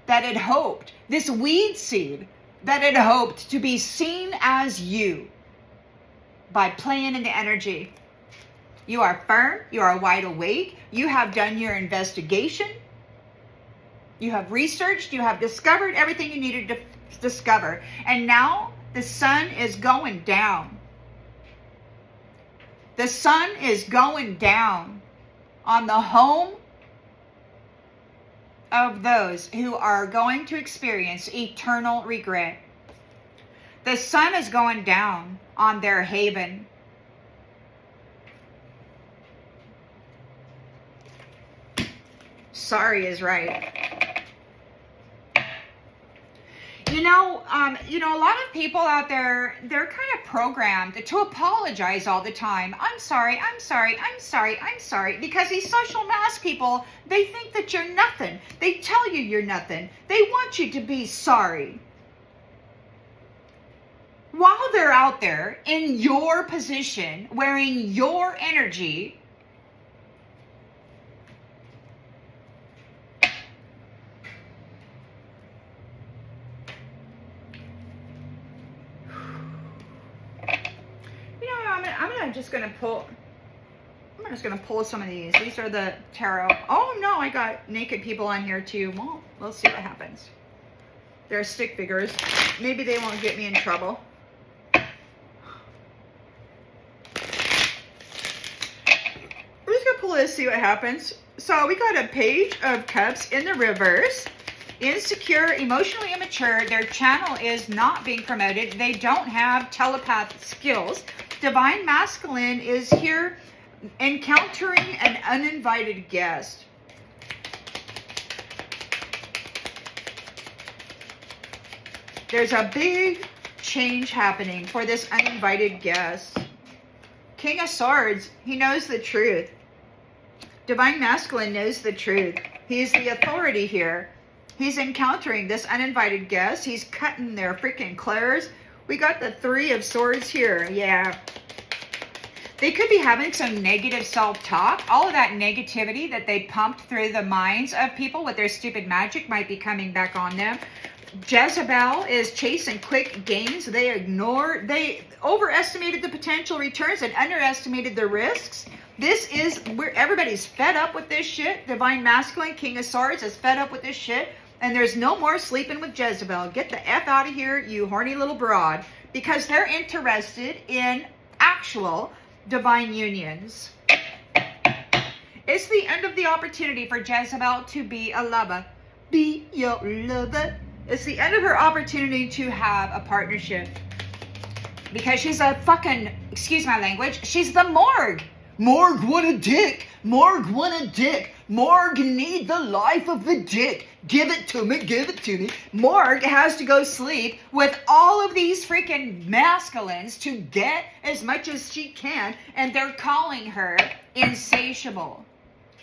that had hoped, this weed seed that had hoped to be seen as you by playing in the energy. You are firm, you are wide awake, you have done your investigation. You have researched, you have discovered everything you needed to discover. And now the sun is going down. The sun is going down on the home of those who are going to experience eternal regret. The sun is going down on their haven. Sorry is right. A lot of people out there, they're kind of programmed to apologize all the time. I'm sorry, I'm sorry, I'm sorry, I'm sorry. Because these social mask people, they think that you're nothing. They tell you you're nothing. They want you to be sorry. While they're out there in your position, wearing your energy, I'm just gonna pull some of these. These are the tarot. Oh no, I got naked people on here too. Well, we'll see what happens. They're stick figures. Maybe they won't get me in trouble. We're just gonna pull this, see what happens. So we got a Page of Cups in the reverse. Insecure, emotionally immature. Their channel is not being promoted. They don't have telepath skills. Divine Masculine is here encountering an uninvited guest. There's a big change happening for this uninvited guest. King of Swords, he knows the truth. Divine Masculine knows the truth. He's the authority here. He's encountering this uninvited guest. He's cutting their freaking claws. We got the Three of Swords here. Yeah. They could be having some negative self-talk. All of that negativity that they pumped through the minds of people with their stupid magic might be coming back on them. Jezebel is chasing quick gains. They overestimated the potential returns and underestimated the risks. This is where everybody's fed up with this shit. Divine Masculine, King of Swords is fed up with this shit. And there's no more sleeping with Jezebel. Get the F out of here, you horny little broad. Because they're interested in actual divine unions. It's the end of the opportunity for Jezebel to be a lover. Be your lover. It's the end of her opportunity to have a partnership. Because she's a fucking, excuse my language, she's the morgue. Morgue, what a dick. Morgue, what a dick. Morgue need the life of the dick. Give it to me, give it to me. Morgue has to go sleep with all of these freaking masculines to get as much as she can. And they're calling her insatiable.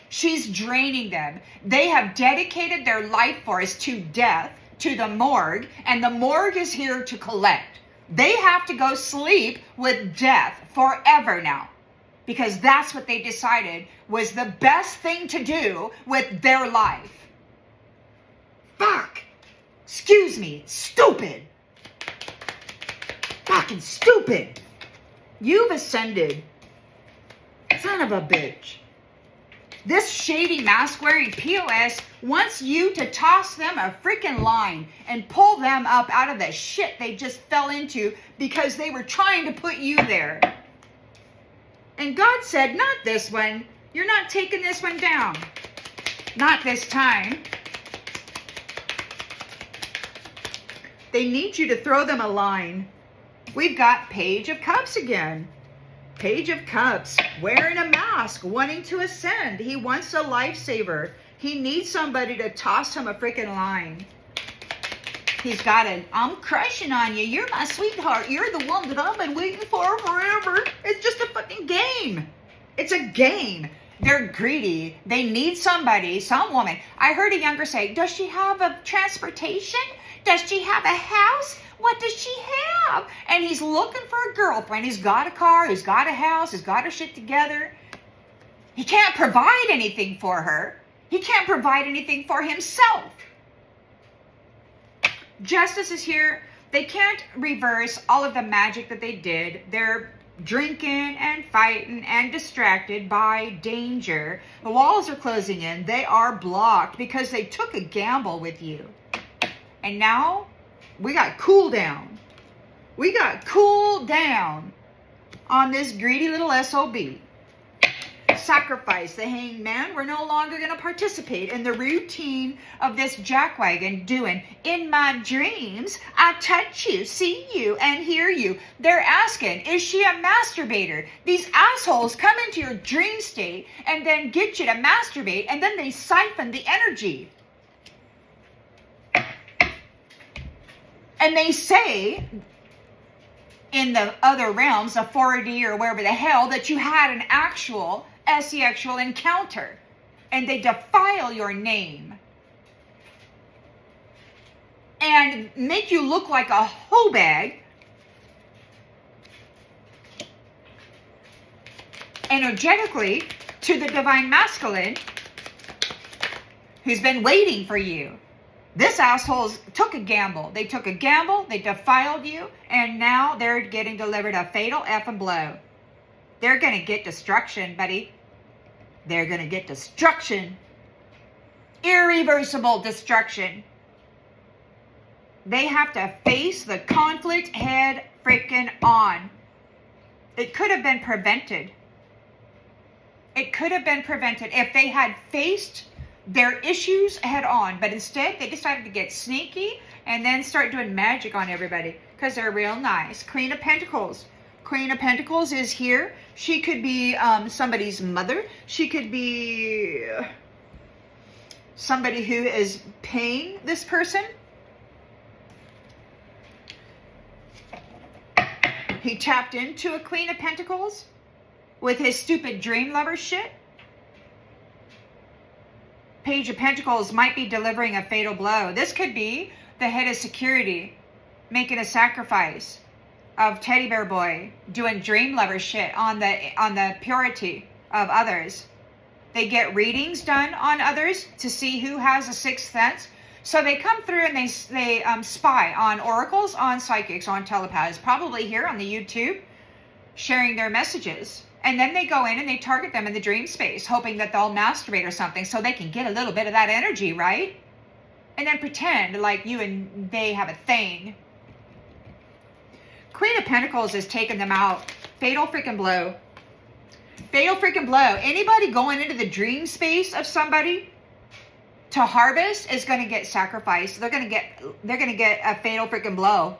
She's draining them. They have dedicated their life force to death, to the morgue. And the morgue is here to collect. They have to go sleep with death forever now. Because that's what they decided was the best thing to do with their life. Fuck. Excuse me. Stupid. Fucking stupid. You've ascended. Son of a bitch. This shady mask-wearing POS wants you to toss them a freaking line and pull them up out of the shit they just fell into because they were trying to put you there. And God said, not this one. You're not taking this one down. Not this time. They need you to throw them a line. We've got Page of Cups again. Page of Cups, wearing a mask, wanting to ascend. He wants a lifesaver. He needs somebody to toss him a freaking line. He's got an, I'm crushing on you. You're my sweetheart. You're the one that I've been waiting for forever. It's just a fucking game. It's a game. They're greedy. They need somebody, some woman. I heard a younger say, does she have a transportation? Does she have a house? What does she have? And he's looking for a girlfriend. He's got a car. He's got a house. He's got her shit together. He can't provide anything for her. He can't provide anything for himself. Justice is here. They can't reverse all of the magic that they did. They're drinking and fighting and distracted by danger. The walls are closing in. They are blocked because they took a gamble with you. And now we got cool down. We got cool down on this greedy little SOB. Sacrifice, the hanged man. We're no longer going to participate in the routine of this jackwagon doing, in my dreams, I touch you, see you, and hear you. They're asking, is she a masturbator? These assholes come into your dream state and then get you to masturbate, and then they siphon the energy. And they say in the other realms, the 4D or wherever the hell, that you had an actual sexual encounter. And they defile your name. And make you look like a hoe bag. Energetically to the divine masculine who's been waiting for you. This assholes took a gamble. They took a gamble, they defiled you, and now they're getting delivered a fatal effing blow. They're going to get destruction, buddy. They're going to get destruction. Irreversible destruction. They have to face the conflict head freaking on. It could have been prevented. It could have been prevented if they had faced their issues head on. But instead, they decided to get sneaky and then start doing magic on everybody because they're real nice. Queen of Pentacles. Queen of Pentacles is here. She could be somebody's mother. She could be somebody who is paying this person. He tapped into a Queen of Pentacles with his stupid dream lover shit. Page of Pentacles might be delivering a fatal blow. This could be the head of security making a sacrifice of teddy bear boy doing dream lover shit on the purity of others. They get readings done on others to see who has a sixth sense. So they come through and they spy on oracles, on psychics, on telepaths, probably here on the YouTube, sharing their messages. And then they go in and they target them in the dream space, hoping that they'll masturbate or something so they can get a little bit of that energy, right? And then pretend like you and they have a thing. Queen of Pentacles is taking them out. Fatal freaking blow. Fatal freaking blow. Anybody going into the dream space of somebody to harvest is going to get sacrificed. They're going to get a fatal freaking blow.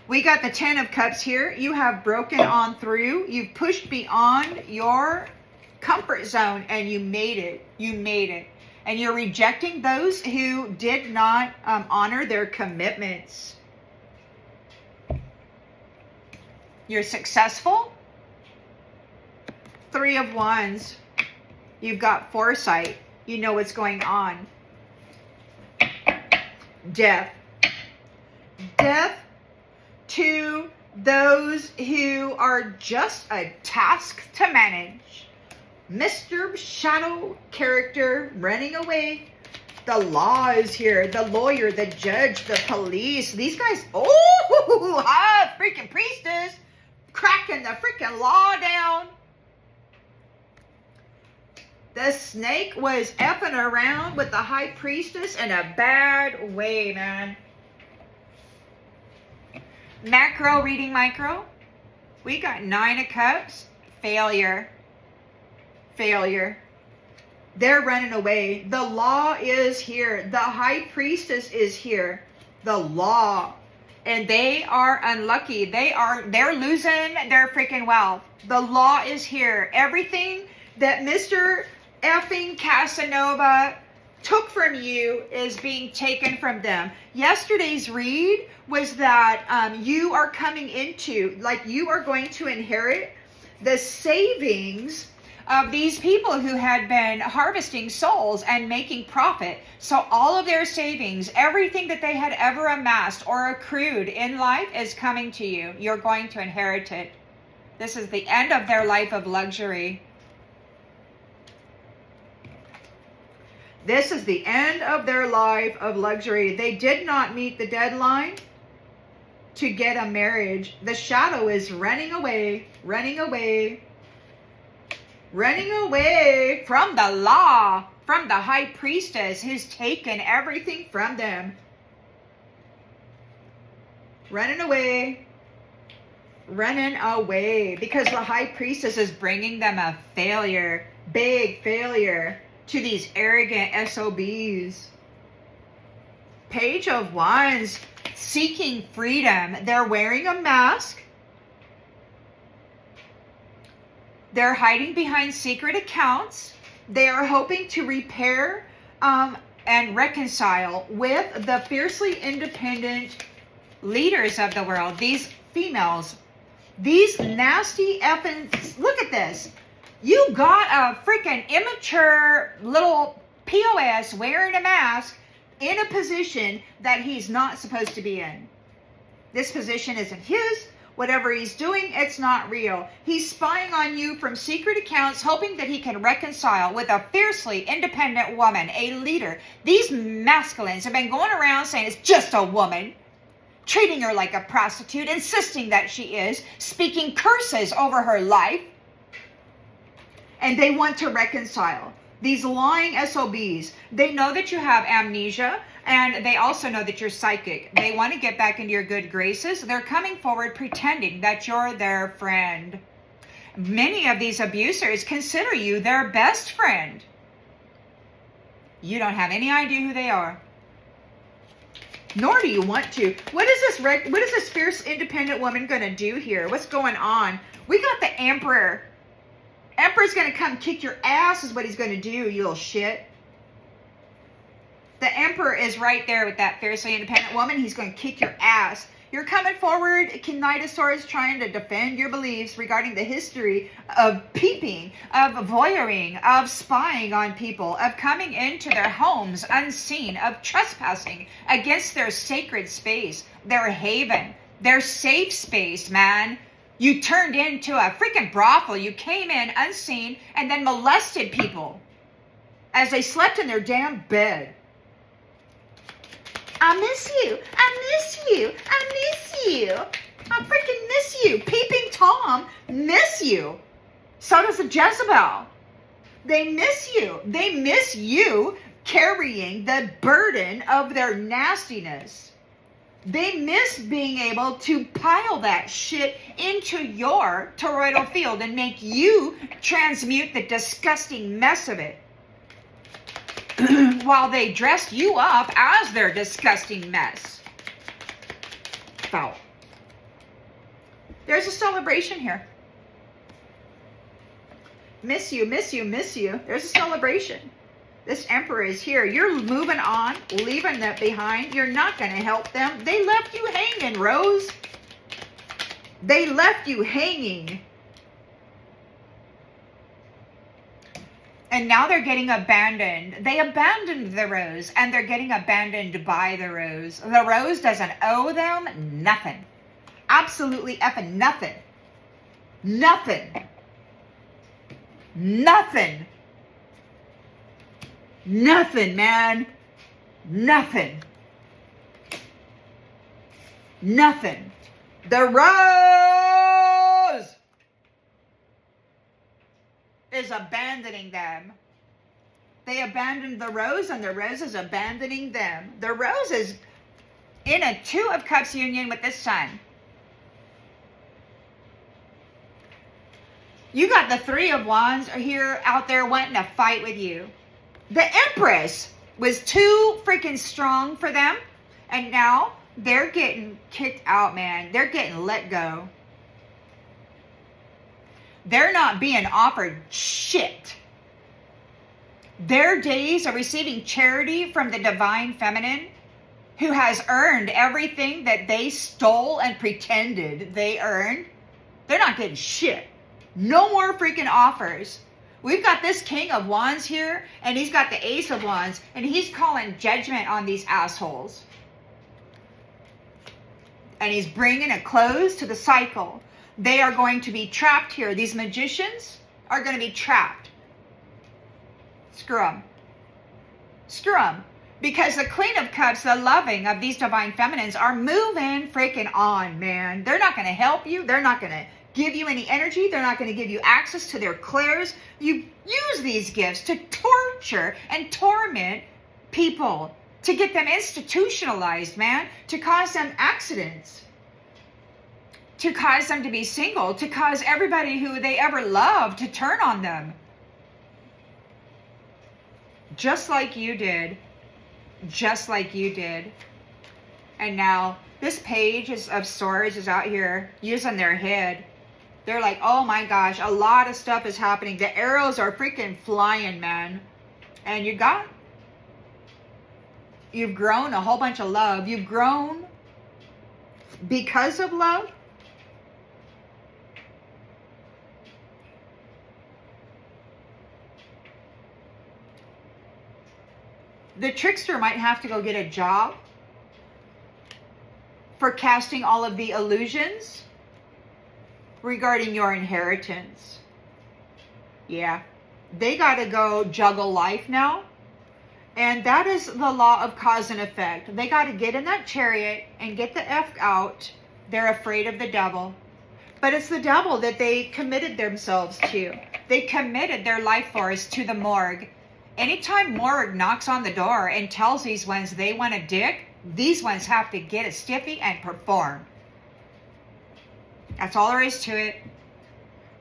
We got the 10 of Cups here. You have broken on through. You've pushed beyond your comfort zone and you made it. You made it. And you're rejecting those who did not honor their commitments. You're successful. 3 of Wands. You've got foresight. You know what's going on. Death. Death to those who are just a task to manage. Mr. Shadow character running away. The law is here. The lawyer, the judge, the police. These guys, freaking priestess. Cracking the freaking law down. The snake was effing around with the High Priestess in a bad way, man. Macro reading micro. We got 9 of Cups. Failure. Failure. They're running away. The law is here. The High Priestess is here. The law. And they are unlucky. They're losing their freaking wealth. The law is here. Everything that Mr. effing Casanova took from you is being taken from them. Yesterday's read was that you are coming into, like you are going to inherit the savings of these people who had been harvesting souls and making profit. So all of their savings, everything that they had ever amassed or accrued in life is coming to you. You're going to inherit it. This is the end of their life of luxury. This is the end of their life of luxury. They did not meet the deadline to get a marriage. The shadow is running away, running away, running away from the law, from the High Priestess who's taken everything from them. Running away, running away, because the High Priestess is bringing them a failure, big failure, to these arrogant SOBs. Page of Wands, seeking freedom. They're wearing a mask. They're hiding behind secret accounts. They are hoping to repair and reconcile with the fiercely independent leaders of the world. These females, these nasty effing, look at this. You got a freaking immature little POS wearing a mask in a position that he's not supposed to be in. This position isn't his. Whatever he's doing, it's not real. He's spying on you from secret accounts, hoping that he can reconcile with a fiercely independent woman, a leader. These masculines have been going around saying it's just a woman, treating her like a prostitute, insisting that she is, speaking curses over her life. And they want to reconcile. These lying SOBs, they know that you have amnesia, and they also know that you're psychic. They want to get back into your good graces. They're coming forward pretending that you're their friend. Many of these abusers consider you their best friend. You don't have any idea who they are. Nor do you want to. What is this fierce independent woman going to do here? What's going on? We got the Emperor. Emperor's going to come kick your ass is what he's going to do, you little shit. The Emperor is right there with that fiercely independent woman. He's going to kick your ass. You're coming forward, Kinetosaurus, trying to defend your beliefs regarding the history of peeping, of voyeuring, of spying on people, of coming into their homes unseen, of trespassing against their sacred space, their haven, their safe space, man. You turned into a freaking brothel. You came in unseen and then molested people as they slept in their damn bed. I miss you. I miss you. I miss you. I freaking miss you. Peeping Tom miss you. So does the Jezebel. They miss you. They miss you carrying the burden of their nastiness. They miss being able to pile that shit into your toroidal field and make you transmute the disgusting mess of it. While they dress you up as their disgusting mess. Foul. There's a celebration here. Miss you, miss you, miss you. There's a celebration. This Emperor is here. You're moving on, leaving that behind. You're not going to help them. They left you hanging, Rose. They left you hanging. And now they're getting abandoned. They abandoned the Rose, and they're getting abandoned by the Rose. The Rose doesn't owe them nothing. Absolutely effing nothing. Nothing. Nothing. Nothing, man. Nothing. Nothing. The Rose is abandoning them. They abandoned the Rose, and the Rose is abandoning them. The Rose is in a 2 of Cups union with the Sun. You got the 3 of Wands here out there wanting to fight with you. The Empress was too freaking strong for them. And now they're getting kicked out, man. They're getting let go. They're not being offered shit. Their days of receiving charity from the divine feminine, who has earned everything that they stole and pretended they earned, they're not getting shit. No more freaking offers. We've got this King of Wands here, and he's got the Ace of Wands, and he's calling judgment on these assholes. And he's bringing a close to the cycle. They are going to be trapped here. These magicians are going to be trapped. Screw them. Screw them. Because the Queen of Cups, the loving of these divine feminines, are moving freaking on, man. They're not going to help you. They're not going to give you any energy. They're not going to give you access to their clairs. You use these gifts to torture and torment people, to get them institutionalized, man, to cause them accidents, to cause them to be single, to cause everybody who they ever loved to turn on them. Just like you did. Just like you did. And now this Page of Swords is out here using their head. They're like, oh my gosh, a lot of stuff is happening. The arrows are freaking flying, man. And you got You've grown a whole bunch of love. You've grown because of love. The trickster might have to go get a job for casting all of the illusions regarding your inheritance. Yeah, they got to go juggle life now. And that is the law of cause and effect. They got to get in that chariot and get the F out. They're afraid of the devil. But it's the devil that they committed themselves to. They committed their life force to the morgue. Anytime morgue knocks on the door and tells these ones they want a dick, these ones have to get a stiffy and perform. That's all there is to it.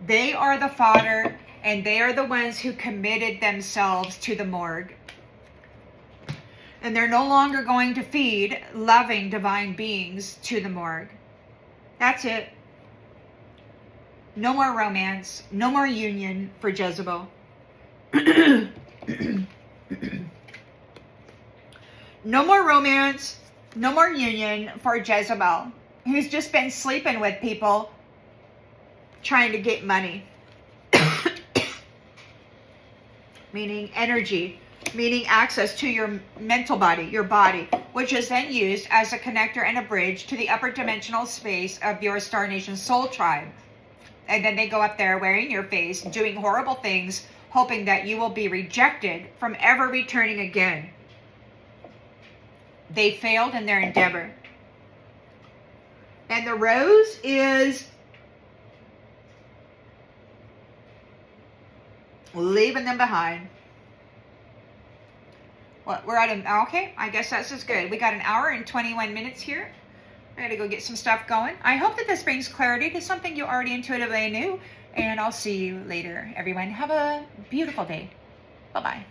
They are the fodder, and they are the ones who committed themselves to the morgue. And they're no longer going to feed loving divine beings to the morgue. That's it. No more romance. No more union for Jezebel. No more romance. No more union for Jezebel, who's just been sleeping with people trying to get money. Meaning energy. Meaning access to your mental body, your body, which is then used as a connector and a bridge to the upper dimensional space of your Star Nation soul tribe. And then they go up there wearing your face, doing horrible things, hoping that you will be rejected from ever returning again. They failed in their endeavor. And the rose is leaving them behind. Well, we're at okay, I guess that's as good. We got an hour and 21 minutes here. I gotta go get some stuff going. I hope that this brings clarity to something you already intuitively knew. And I'll see you later, everyone. Have a beautiful day. Bye-bye.